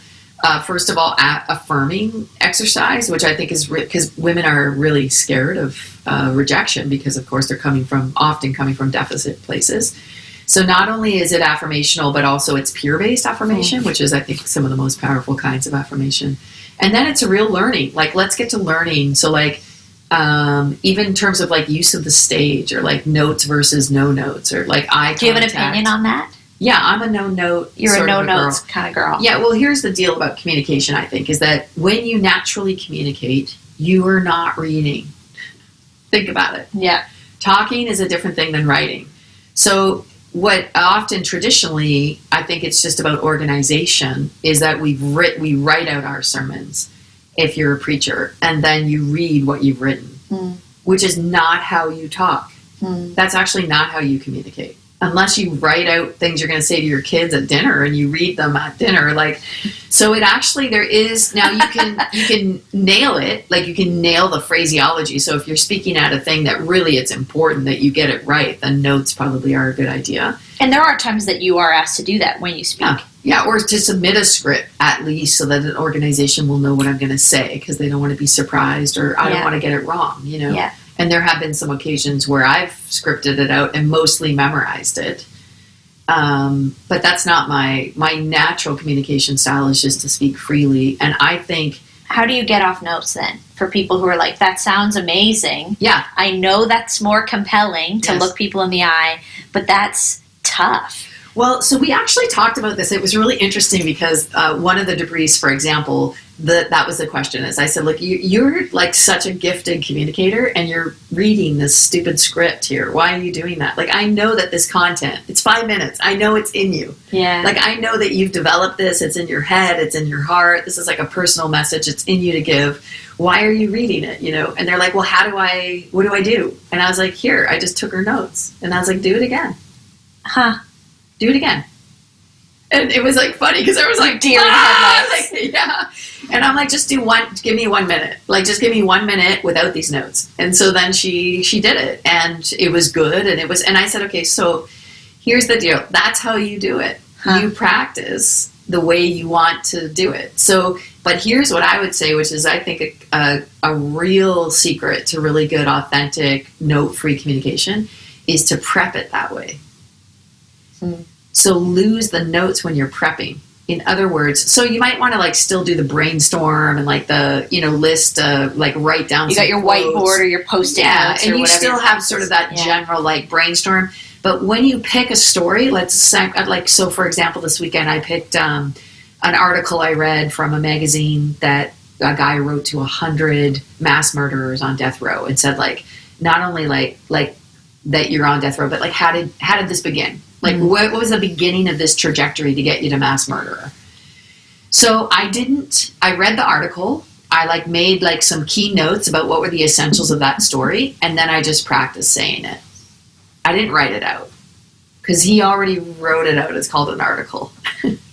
first of all, affirming exercise, which I think is because women are really scared of rejection because, of course, they're often coming from deficit places. So not only is it affirmational, but also it's peer-based affirmation, which is, I think, some of the most powerful kinds of affirmation. And then it's a real learning. Let's get to learning. So, even in terms of, use of the stage, or, notes versus no notes, or, eye contact. Do you have an opinion on that? Yeah, I'm a no-note You're a no-notes kind of girl. Yeah, well, here's the deal about communication, I think, is that when you naturally communicate, you are not reading. Think about it. Yeah. Talking is a different thing than writing. So what often traditionally, I think it's just about organization, is that we write out our sermons if you're a preacher, and then you read what you've written, which is not how you talk. That's actually not how you communicate. Unless you write out things you're going to say to your kids at dinner and you read them at dinner. So it actually, there is, now you can nail it, you can nail the phraseology. So if you're speaking at a thing that really it's important that you get it right, then notes probably are a good idea. And there are times that you are asked to do that when you speak. Yeah, or to submit a script at least so that an organization will know what I'm going to say because they don't want to be surprised or I don't want to get it wrong, you know? Yeah. And there have been some occasions where I've scripted it out and mostly memorized it. But that's not my natural communication style is just to speak freely. And I think... How do you get off notes then? For people who are like, that sounds amazing. Yeah. I know that's more compelling to Yes. look people in the eye, but that's tough. Well, so we actually talked about this. It was really interesting because one of the debriefs, for example, that was the question. Is I said, look, you're like such a gifted communicator, and you're reading this stupid script here. Why are you doing that? Like, I know that this content, it's 5 minutes. I know it's in you. Yeah. Like, I know that you've developed this. It's in your head. It's in your heart. This is like a personal message. It's in you to give. Why are you reading it? You know? And they're like, well, what do I do? And I was like, here, I just took her notes. And I was like, do it again. Huh. Do it again. And it was like funny because I was like, deer in headlights. like, yeah. And I'm like, just give me 1 minute. Like, just give me 1 minute without these notes. And so then she did it, and it was good. And I said, okay, so here's the deal. That's how you do it. Huh. You practice the way you want to do it. So, but here's what I would say, which is I think a real secret to really good, authentic, note-free communication is to prep it that way. So lose the notes when you're prepping. In other words, so you might want to like still do the brainstorm and like the, list, like write down. You got your quotes. Whiteboard or your Post-it notes, and or you whatever still have sort of that general like brainstorm. But when you pick a story, let's say, like, so for example, this weekend I picked an article I read from a magazine that a guy wrote to 100 mass murderers on death row and said, like, not only like that you're on death row, but like how did this begin? Like, what was the beginning of this trajectory to get you to mass murderer? So I read the article. I like made like some key notes about what were the essentials of that story. And then I just practiced saying it. I didn't write it out because he already wrote it out. It's called an article.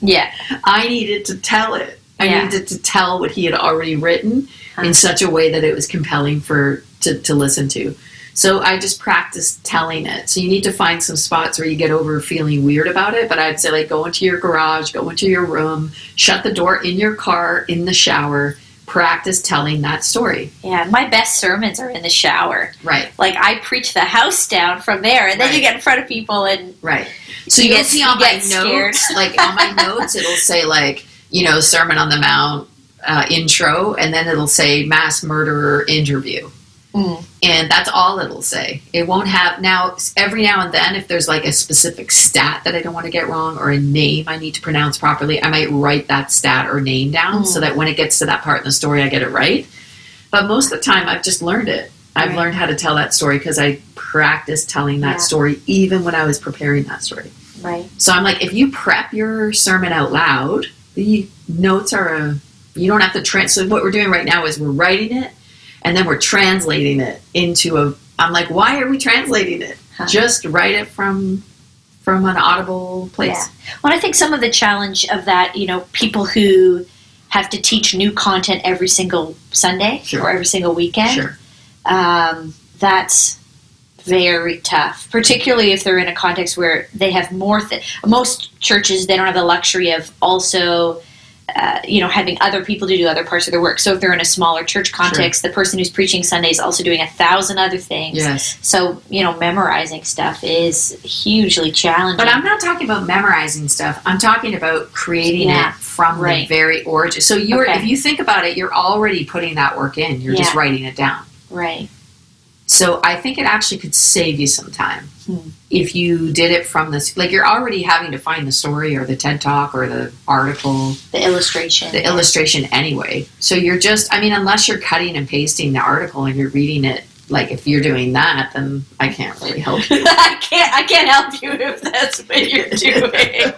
Yeah. I needed to tell it. I needed to tell what he had already written in such a way that it was compelling to listen to. So I just practiced telling it. So you need to find some spots where you get over feeling weird about it. But I'd say, like, go into your garage, go into your room, shut the door in your car, in the shower, practice telling that story. Yeah, my best sermons are in the shower. Right. Like, I preach the house down from there, and then you get in front of people and... Right. So you'll see on my notes, like, on my notes, it'll say, like, Sermon on the Mount intro, and then it'll say mass murderer interview. And that's all it'll say. It won't have, now, every now and then, if there's like a specific stat that I don't want to get wrong or a name I need to pronounce properly, I might write that stat or name down so that when it gets to that part in the story, I get it right. But most of the time, I've just learned it. I've learned how to tell that story because I practiced telling that story even when I was preparing that story. Right. So I'm like, if you prep your sermon out loud, the notes are, you don't have to so what we're doing right now is we're writing it, and then we're translating it into I'm like, why are we translating it? Just write it from an audible place. Yeah. Well, I think some of the challenge of that, people who have to teach new content every single Sunday or every single weekend, that's very tough, particularly if they're in a context where they have more. Most churches, they don't have the luxury of also having other people to do other parts of their work. So if they're in a smaller church context, the person who's preaching Sunday is also doing 1,000 other things. Yes. So, memorizing stuff is hugely challenging. But I'm not talking about memorizing stuff. I'm talking about creating it from the very origin. So if you think about it, you're already putting that work in. You're just writing it down. Right. So I think it actually could save you some time if you did it from this. Like, you're already having to find the story or the TED Talk or the article. The illustration. Illustration anyway. So you're just, unless you're cutting and pasting the article and you're reading it, like, if you're doing that, then I can't really help you. I can't help you if that's what you're doing.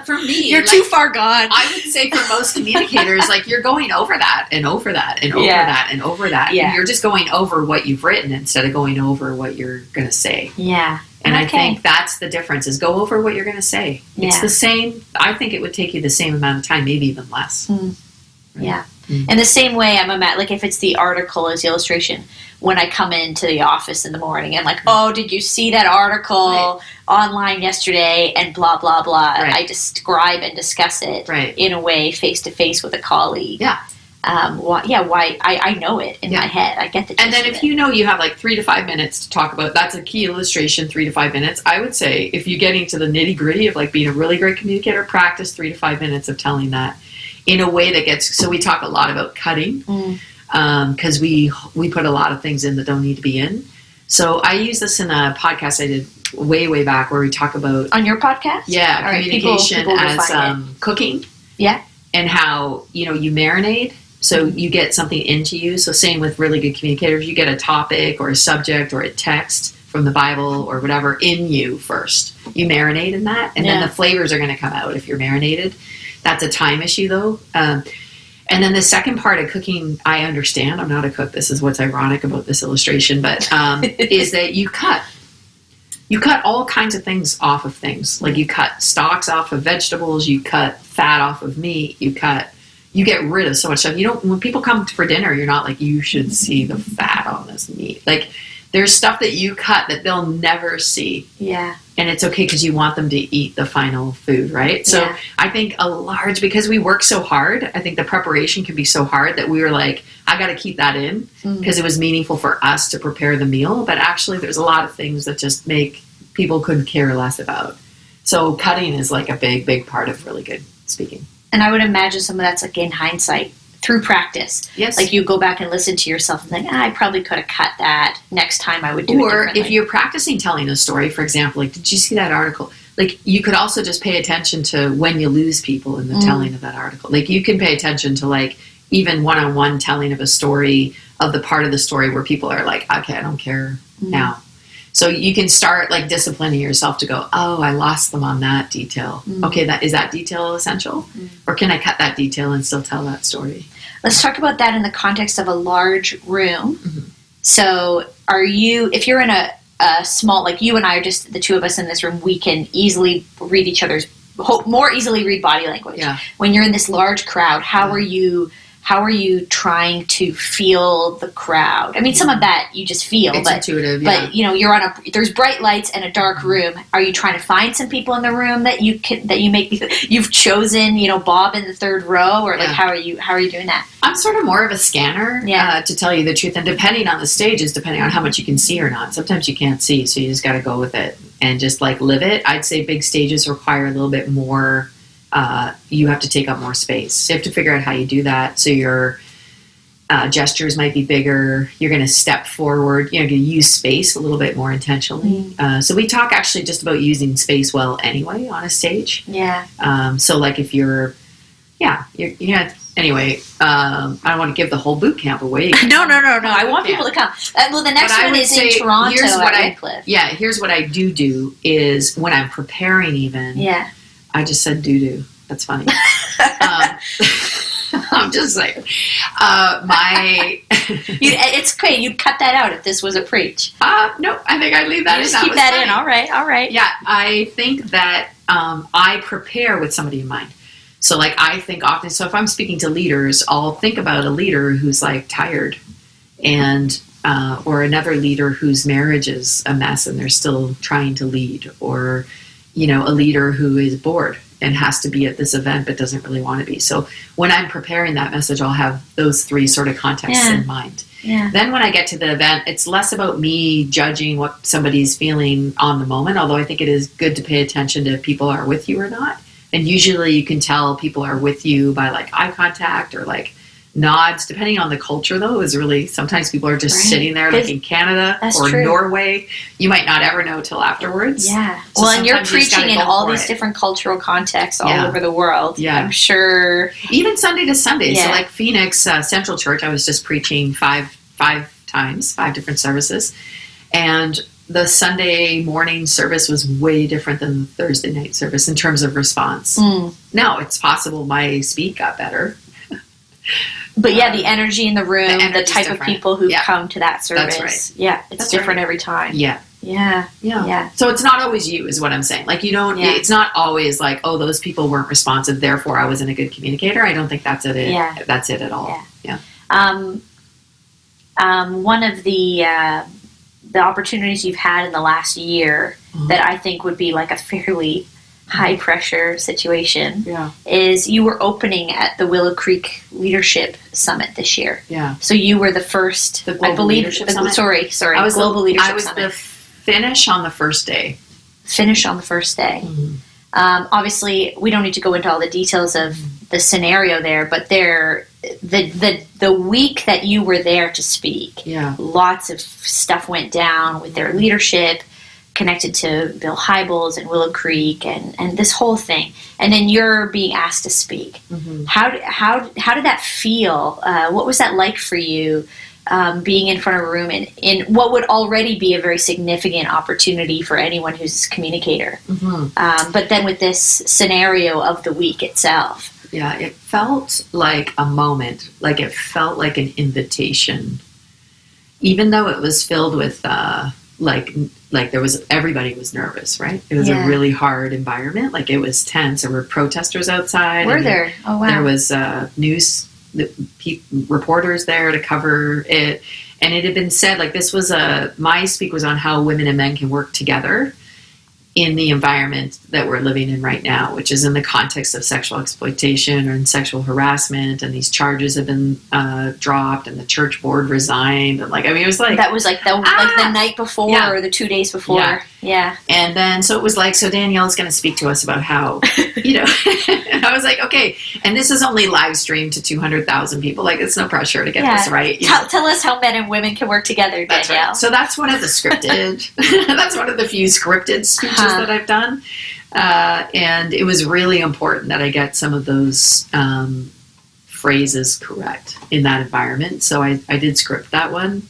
For me, you're too far gone. I would say for most communicators, like, you're going over that and over that and over that and over that. Yeah. And you're just going over what you've written instead of going over what you're going to say. Yeah. And I think that's the difference, is go over what you're going to say. It's the same. I think it would take you the same amount of time, maybe even less. Yeah. In the same way, like if it's the article as the illustration, when I come into the office in the morning and like, oh, did you see that article online yesterday and blah, blah, blah. I describe and discuss it in a way face-to-face with a colleague. Yeah. Why I know it in my head. I get the gist. And then if you know you have like 3 to 5 minutes to talk about, that's a key illustration, 3 to 5 minutes. I would say if you're getting to the nitty gritty of like being a really great communicator, practice 3 to 5 minutes of telling that in a way that gets, so we talk a lot about cutting because we put a lot of things in that don't need to be in. So I use this in a podcast I did way back where we talk about. On your podcast? Yeah. All communication as cooking. Yeah. And how, you marinate. So you get something into you. So same with really good communicators. You get a topic or a subject or a text from the Bible or whatever in you first. You marinate in that. And then the flavors are going to come out if you're marinated. That's a time issue, though. And then the second part of cooking, I understand. I'm not a cook. This is what's ironic about this illustration. But is that you cut. You cut all kinds of things off of things. Like you cut stalks off of vegetables. You cut fat off of meat. You get rid of so much stuff. When people come for dinner, you're not like, you should see the fat on this meat. Like, there's stuff that you cut that they'll never see. Yeah. And it's okay because you want them to eat the final food, right? So I think because we work so hard, I think the preparation can be so hard that we were like, I got to keep that in because it was meaningful for us to prepare the meal. But actually, there's a lot of things that just make people could care less about. So cutting is like a big part of really good speaking. And I would imagine some of that's like in hindsight through practice. Yes. Like you go back and listen to yourself and think, I probably could have cut that. Next time I would do it differently. Or if you're practicing telling a story, for example, like, did you see that article? Like, you could also just pay attention to when you lose people in the telling of that article. Like, you can pay attention to, like, even one-on-one telling of a story, of the part of the story where people are like, okay, I don't care now. So you can start like disciplining yourself to go, oh, I lost them on that detail. Okay, is that detail essential? Or can I cut that detail and still tell that story? Let's talk about that in the context of a large room. So if you're in a small, like you and I are just the two of us in this room, we can easily read each other's, more easily read body language. Yeah. When you're in this large crowd, how are you trying to feel the crowd? I mean, some of that you just feel. It's intuitive, But, you're there's bright lights and a dark room. Are you trying to find some people in the room that you've chosen, Bob in the third row? Or like, how are you doing that? I'm sort of more of a scanner, to tell you the truth. And depending on the stages, depending on how much you can see or not. Sometimes you can't see, so you just got to go with it and just like live it. I'd say big stages require a little bit more. You have to take up more space. You have to figure out how you do that. So your gestures might be bigger. You're going to step forward. You're going to use space a little bit more intentionally. So we talk actually just about using space well anyway on a stage. Yeah. So like if anyway, I don't want to give the whole boot camp away. No. I want people to come. Well, the next one is in Toronto at Wycliffe. Yeah, here's what I do is when I'm preparing even. Yeah. I just said doo-doo. That's funny. I'm just saying. It's great. You'd cut that out if this was a preach. No, I think I'd leave that in. Just keep that in. All right. Yeah, I think that I prepare with somebody in mind. So, like, I think often, so if I'm speaking to leaders, I'll think about a leader who's, like, tired and or another leader whose marriage is a mess and they're still trying to lead, or a leader who is bored and has to be at this event but doesn't really want to be. So when I'm preparing that message, I'll have those three sort of contexts in mind. Yeah. Then when I get to the event, it's less about me judging what somebody's feeling on the moment, although I think it is good to pay attention to if people are with you or not. And usually you can tell people are with you by like eye contact or like nods, depending on the culture, though, is really, sometimes people are just sitting there, like in Canada or Norway. You might not ever know till afterwards. Yeah. So well, and you're preaching in all these different cultural contexts all over the world. Yeah. I'm sure. Even Sunday to Sunday. Yeah. So like Phoenix Central Church, I was just preaching five different services. And the Sunday morning service was way different than the Thursday night service in terms of response. Now, it's possible my speak got better. But yeah, the energy in the room, the type of people who come to that service. That's right. Yeah, it's different every time. Yeah. Yeah. So it's not always you, is what I'm saying. Like, you don't, it's not always like, oh, those people weren't responsive, therefore I wasn't a good communicator. I don't think that's it. That's it at all. Yeah. One of the opportunities you've had in the last year that I think would be like a fairly high pressure situation is you were opening at the Willow Creek Leadership Summit this year. Yeah. So you were the first, I believe, Leadership Summit? Sorry, Global Leadership Summit. I was the finish on the first day. Mm-hmm. Obviously, we don't need to go into all the details of the scenario there, but the week that you were there to speak, lots of stuff went down with their leadership, connected to Bill Hybels and Willow Creek and this whole thing. And then you're being asked to speak. Mm-hmm. How did that feel? What was that like for you, being in front of a room in what would already be a very significant opportunity for anyone who's a communicator? Mm-hmm. But then with this scenario of the week itself. Yeah, it felt like a moment. Like it felt like an invitation. Even though it was filled with like there was, everybody was nervous, right? It was a really hard environment. Like it was tense. There were protesters outside. Were there? Oh, wow. There was news reporters there to cover it. And it had been said, like this was my speak was on how women and men can work together in the environment that we're living in right now, which is in the context of sexual exploitation and sexual harassment. And these charges have been dropped, and the church board resigned. And it was like that was like the night before or the 2 days before. Yeah. And then so it was like, so Danielle's going to speak to us about how, and I was like, okay. And this is only live streamed to 200,000 people. Like it's no pressure to get this right. Tell us how men and women can work together, Danielle. That's right. So that's one of the scripted. That's one of the few scripted speeches that I've done. And it was really important that I get some of those phrases correct in that environment. So I did script that one.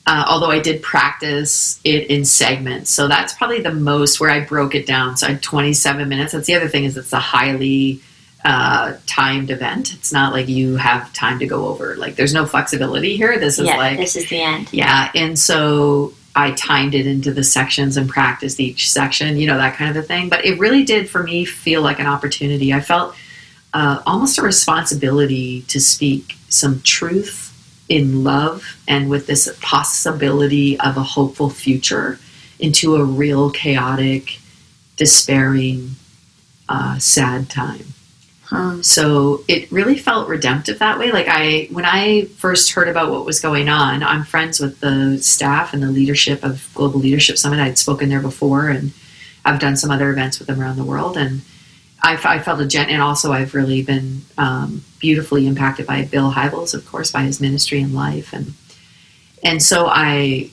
Although I did practice it in segments. So that's probably the most where I broke it down. So I had 27 minutes. That's the other thing, is it's a highly timed event. It's not like you have time to go over. Like there's no flexibility here. This is this is the end. Yeah. And so I timed it into the sections and practiced each section, that kind of a thing. But it really did, for me, feel like an opportunity. I felt almost a responsibility to speak some truth in love and with this possibility of a hopeful future into a real chaotic, despairing, sad time. So it really felt redemptive that way. Like when I first heard about what was going on, I'm friends with the staff and the leadership of Global Leadership Summit. I'd spoken there before, and I've done some other events with them around the world. And I felt and also I've really been beautifully impacted by Bill Hybels, of course, by his ministry and life. And so I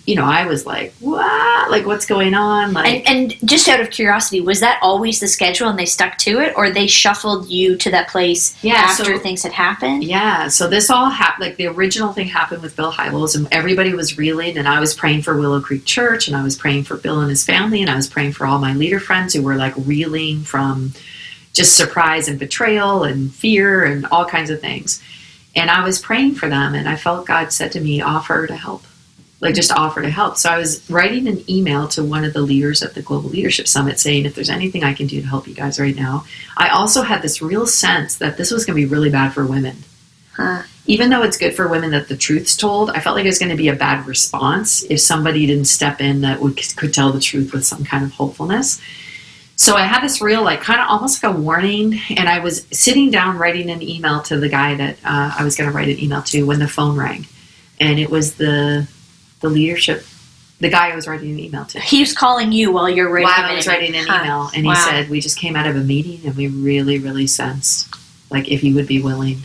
was like, what? Like, what's going on? Like, and just out of curiosity, was that always the schedule and they stuck to it, or they shuffled you to that place after things had happened? Yeah. So this all happened, like the original thing happened with Bill Hybels, and everybody was reeling, and I was praying for Willow Creek Church, and I was praying for Bill and his family, and I was praying for all my leader friends who were like reeling from just surprise and betrayal and fear and all kinds of things. And I was praying for them, and I felt God said to me, offer to help. Like, just offer to help. So I was writing an email to one of the leaders at the Global Leadership Summit saying, if there's anything I can do to help you guys right now. I also had this real sense that this was going to be really bad for women. Even though it's good for women that the truth's told, I felt like it was going to be a bad response if somebody didn't step in that could tell the truth with some kind of hopefulness. So I had this real, like, kind of almost like a warning, and I was sitting down writing an email to the guy that I was going to write an email to when the phone rang. And it was the leadership, the guy I was writing an email to. He was calling you while you're writing while I was writing an email, and he said, we just came out of a meeting, and we really, really sensed, like, if you would be willing,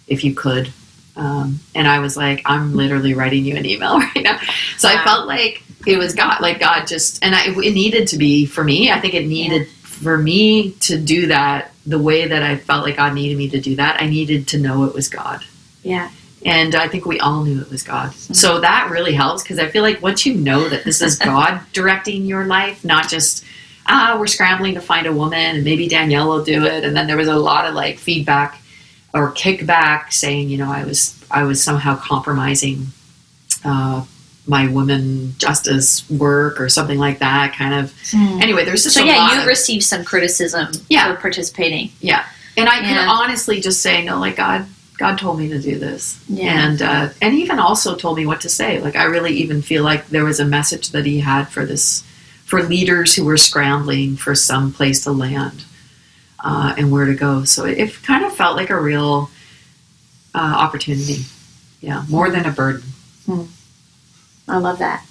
if you could. And I was like, I'm literally writing you an email right now. So I felt like it was God, like God just, and it needed to be for me. I think it needed for me to do that the way that I felt like God needed me to do that. I needed to know it was God. Yeah. And I think we all knew it was God. Mm-hmm. So that really helps, because I feel like once you know that this is God directing your life, not just, we're scrambling to find a woman and maybe Danielle will do it. And then there was a lot of like feedback or kickback saying, I was somehow compromising my women justice work or something like that kind of. Anyway, there's just you received some criticism for participating. Yeah. And I can honestly just say, no, like God told me to do this. Yeah. And even also told me what to say. Like I really even feel like there was a message that he had for leaders who were scrambling for some place to land and where to go. So it kind of felt like a real opportunity. Yeah. More than a burden. I love that.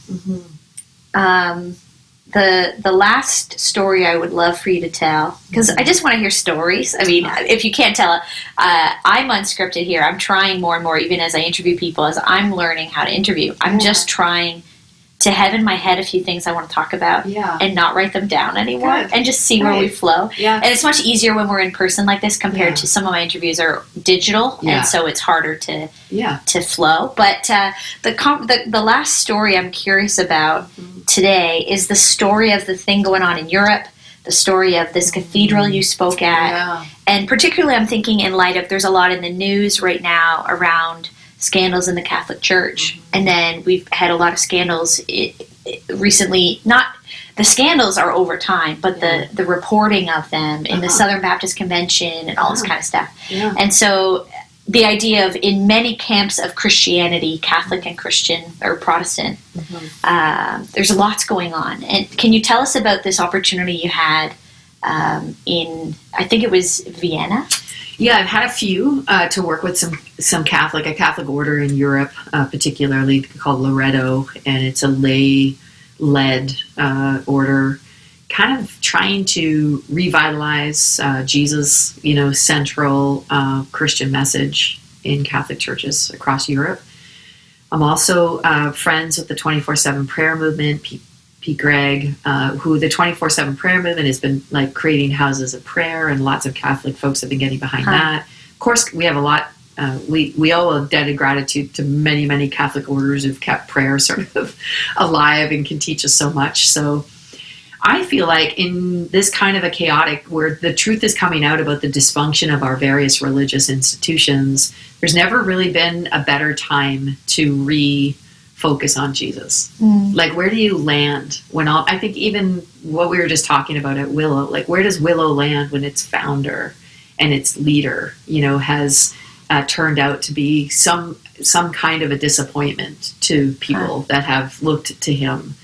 The last story I would love for you to tell, because I just want to hear stories. I mean, if you can't tell it, I'm unscripted here. I'm trying more and more, even as I interview people, as I'm learning how to interview. I'm just trying to have in my head a few things I want to talk about and not write them down anymore and just see where we flow. Yeah. And it's much easier when we're in person like this compared to some of my interviews are digital, and so it's harder to flow. But the last story I'm curious about today is the story of the thing going on in Europe, the story of this cathedral you spoke at, and particularly I'm thinking in light of there's a lot in the news right now around scandals in the Catholic Church, and then we've had a lot of scandals recently. Not the scandals are over time, but the reporting of them in the Southern Baptist Convention and all this kind of stuff. Yeah. And so the idea of in many camps of Christianity, Catholic and Christian or Protestant, there's lots going on. And can you tell us about this opportunity you had in, I think it was Vienna? Yeah, I've had a few to work with a Catholic order in Europe, particularly called Loreto, and it's a lay-led order, kind of trying to revitalize Jesus, central Christian message in Catholic churches across Europe. I'm also friends with the 24/7 prayer movement, Pete Gregg, who the 24/7 prayer movement has been like creating houses of prayer, and lots of Catholic folks have been getting behind that. Of course, we have a lot. We owe a debt of gratitude to many, many Catholic orders who've kept prayer sort of alive and can teach us so much. So I feel like in this kind of a chaotic, where the truth is coming out about the dysfunction of our various religious institutions, there's never really been a better time to focus on Jesus. Like, where do you land when I think even what we were just talking about at Willow, like where does Willow land when its founder and its leader, has turned out to be some kind of a disappointment to people that have looked to him.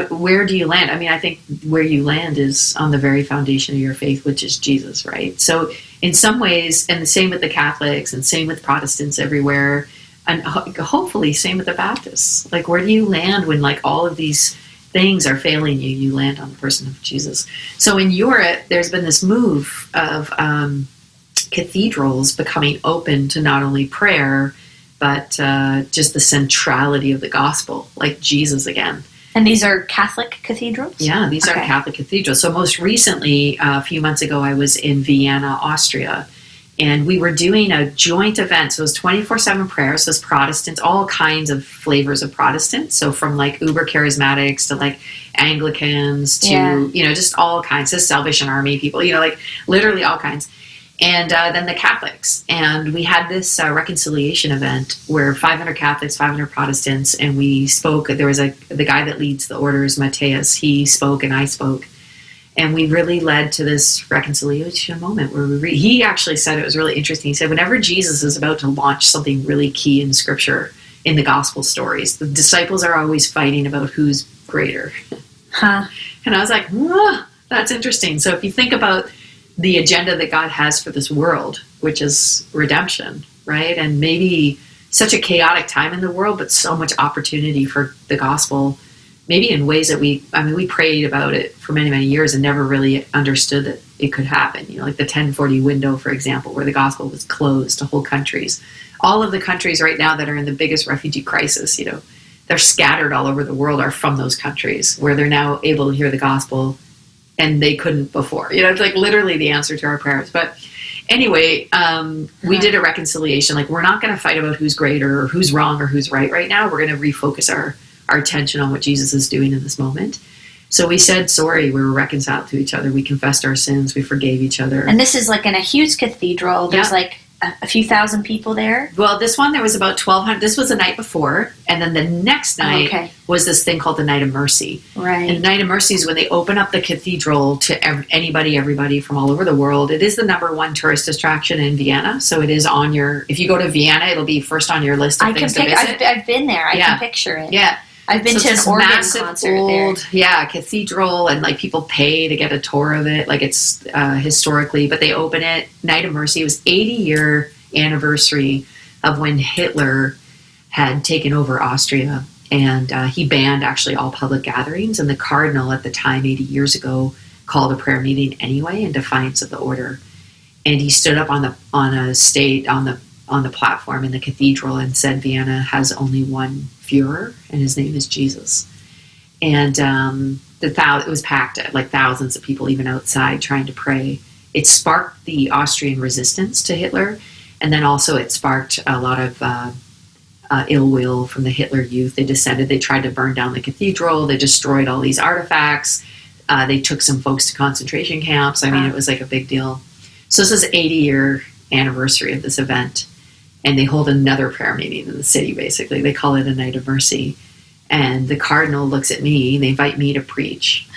Where do you land? I mean, I think where you land is on the very foundation of your faith, which is Jesus, right? So in some ways, and the same with the Catholics and same with Protestants everywhere, and hopefully same with the Baptists. Like, where do you land when like all of these things are failing you? You land on the person of Jesus. So in Europe, there's been this move of cathedrals becoming open to not only prayer, but just the centrality of the gospel, like Jesus again. And these are Catholic cathedrals? Yeah, these are Catholic cathedrals. So most recently, a few months ago, I was in Vienna, Austria, and we were doing a joint event. So it was 24/7 prayer. So it's Protestants, all kinds of flavors of Protestants. So from like uber charismatics to like Anglicans to, just all kinds of Salvation Army people, like literally all kinds. And then the Catholics. And we had this reconciliation event where 500 Catholics, 500 Protestants, and we spoke. There was the guy that leads the orders, Matthias, he spoke and I spoke. And we really led to this reconciliation moment where he actually said, it was really interesting. He said, whenever Jesus is about to launch something really key in Scripture, in the gospel stories, the disciples are always fighting about who's greater. And I was like, that's interesting. So if you think about the agenda that God has for this world, which is redemption, right? And maybe such a chaotic time in the world, but so much opportunity for the gospel, maybe in ways that we prayed about it for many, many years and never really understood that it could happen. Like the 1040 window, for example, where the gospel was closed to whole countries. All of the countries right now that are in the biggest refugee crisis, they're scattered all over the world, are from those countries where they're now able to hear the gospel and they couldn't before. It's like literally the answer to our prayers. But anyway, we did a reconciliation. Like, we're not going to fight about who's greater or who's wrong or who's right now. We're going to refocus our attention on what Jesus is doing in this moment. So we said sorry. We were reconciled to each other. We confessed our sins. We forgave each other. And this is like in a huge cathedral. There's like a few thousand people there? Well, this one, there was about 1,200. This was the night before. And then the next night was this thing called the Night of Mercy. Right. And the Night of Mercy is when they open up the cathedral to everybody from all over the world. It is the #1 tourist attraction in Vienna. So it is on if you go to Vienna, it'll be first on your list of things to visit. I've been there. I can picture it. Yeah. I've been to an organ concert old, there. Yeah, cathedral, and like people pay to get a tour of it. Like it's historically, but they open it. Night of Mercy. It was 80-year anniversary of when Hitler had taken over Austria, and he banned actually all public gatherings. And the cardinal at the time, 80 years ago, called a prayer meeting anyway in defiance of the order. And he stood up on the platform in the cathedral and said Vienna has only one Führer, and his name is Jesus. And it was packed, like thousands of people even outside trying to pray. It sparked the Austrian resistance to Hitler, and then also it sparked a lot of ill will from the Hitler youth. They tried to burn down the cathedral, they destroyed all these artifacts, they took some folks to concentration camps. I mean, it was like a big deal. So this is 80-year anniversary of this event. And they hold another prayer meeting in the city, basically. They call it a Night of Mercy. And the cardinal looks at me. They invite me to preach,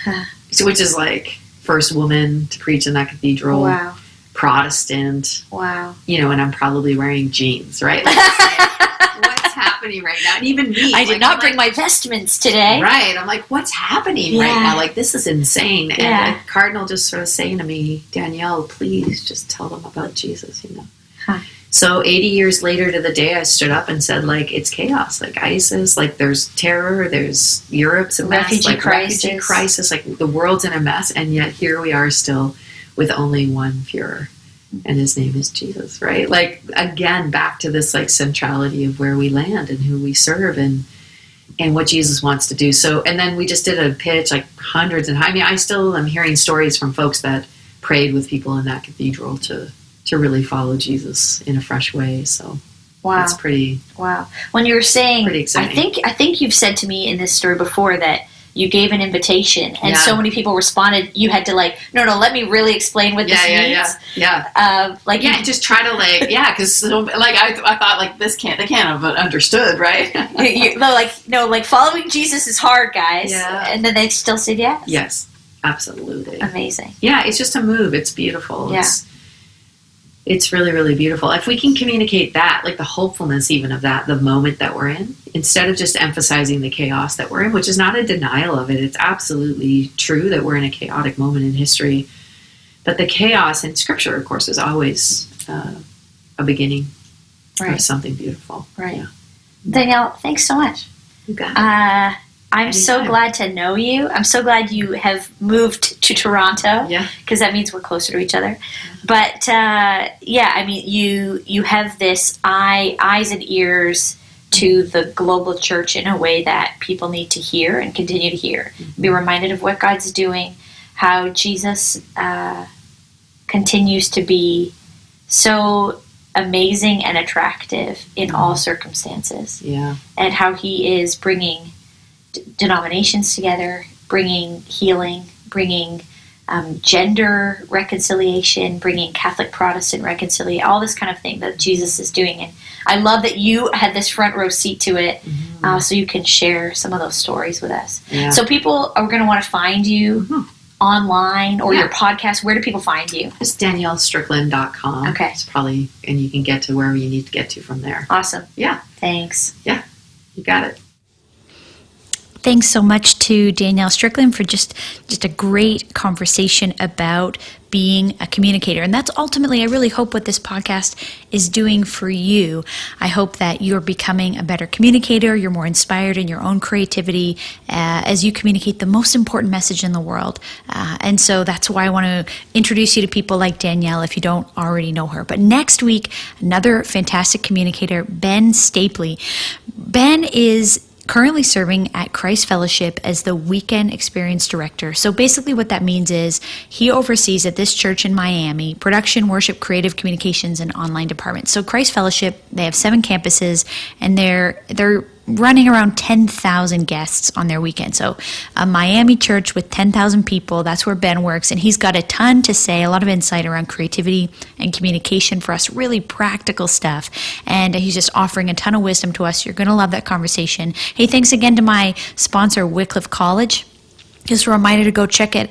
which is like first woman to preach in that cathedral. Wow. Protestant. Wow. And I'm probably wearing jeans, right? Like, what's happening right now? And even me. I did not bring my vestments today. Right. I'm like, what's happening right now? Like, this is insane. And the cardinal just sort of saying to me, Danielle, please just tell them about Jesus, Huh. So 80 years later to the day, I stood up and said, like, it's chaos. Like ISIS, like there's terror, there's Europe's a mess. Refugee crisis, like the world's in a mess. And yet here we are still with only one Führer. And his name is Jesus, right? Like, again, back to this like centrality of where we land and who we serve and what Jesus wants to do. So, and then we just did a pitch, like hundreds. And I mean, I still am hearing stories from folks that prayed with people in that cathedral to really follow Jesus in a fresh way. So that's pretty. Wow. When you were saying, pretty exciting. I think you've said to me in this story before that you gave an invitation and so many people responded. You had to no, let me really explain what this means. Just try to because I thought they can't have understood, right? Following Jesus is hard, guys. Yeah. And then they still said yes. Yes, absolutely. Amazing. Yeah, it's just a move. It's beautiful. Yeah. It's really, really beautiful. If we can communicate that, like the hopefulness even of that, the moment that we're in, instead of just emphasizing the chaos that we're in, which is not a denial of it. It's absolutely true that we're in a chaotic moment in history. But the chaos in Scripture, of course, is always a beginning of something beautiful. Right. Yeah. Danielle, thanks so much. You got it. I'm so glad to know you. I'm so glad you have moved to Toronto. Yeah. Because that means we're closer to each other. But, I mean, you have this eyes and ears to the global church in a way that people need to hear and continue to hear. Mm-hmm. Be reminded of what God's doing, how Jesus continues to be so amazing and attractive in all circumstances. Yeah. And how he is bringing denominations together, bringing healing, bringing gender reconciliation, bringing Catholic Protestant reconciliation, all this kind of thing that Jesus is doing. And I love that you had this front row seat to it, so you can share some of those stories with us. Yeah. So people are going to want to find you online or your podcast. Where do people find you? Just DanielleStrickland.com. Okay. It's probably, and you can get to wherever you need to get to from there. Awesome. Yeah. Thanks. Yeah. You got it. Thanks so much to Danielle Strickland for just a great conversation about being a communicator. And that's ultimately, I really hope what this podcast is doing for you. I hope that you're becoming a better communicator, you're more inspired in your own creativity as you communicate the most important message in the world. And so that's why I want to introduce you to people like Danielle if you don't already know her. But next week, another fantastic communicator, Ben Stapley. Ben is currently serving at Christ Fellowship as the Weekend Experience Director. So basically what that means is he oversees at this church in Miami production, worship, creative communications, and online departments. So Christ Fellowship, they have 7 campuses, and they're running around 10,000 guests on their weekend. So a Miami church with 10,000 people, that's where Ben works. And he's got a ton to say, a lot of insight around creativity and communication for us, really practical stuff. And he's just offering a ton of wisdom to us. You're going to love that conversation. Hey, thanks again to my sponsor, Wycliffe College. Just a reminder to go check out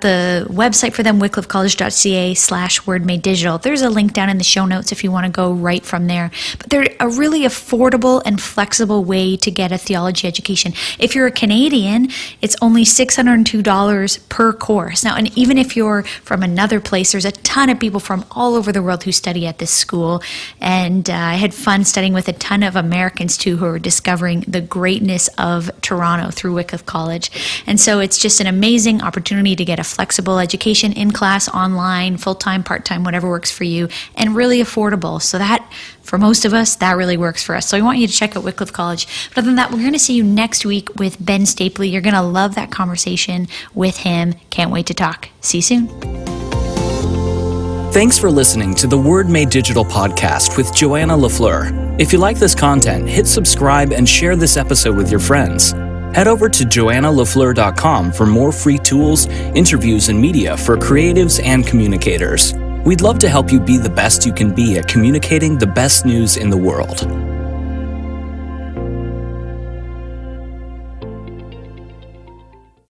the website for them, wycliffecollege.ca/wordmadedigital. There's a link down in the show notes if you want to go right from there. But they're a really affordable and flexible way to get a theology education. If you're a Canadian, it's only $602 per course. Now, and even if you're from another place, there's a ton of people from all over the world who study at this school. And I had fun studying with a ton of Americans too who are discovering the greatness of Toronto through Wycliffe College. And so it's just an amazing opportunity to get a flexible education in class, online, full-time, part-time, whatever works for you, and really affordable. So that, for most of us, that really works for us. So I want you to check out Wycliffe College. But other than that, we're going to see you next week with Ben Stapley. You're going to love that conversation with him. Can't wait to talk. See you soon. Thanks for listening to the Word Made Digital podcast with Joanna LaFleur. If you like this content, hit subscribe and share this episode with your friends. Head over to joannalafleur.com for more free tools, interviews, and media for creatives and communicators. We'd love to help you be the best you can be at communicating the best news in the world.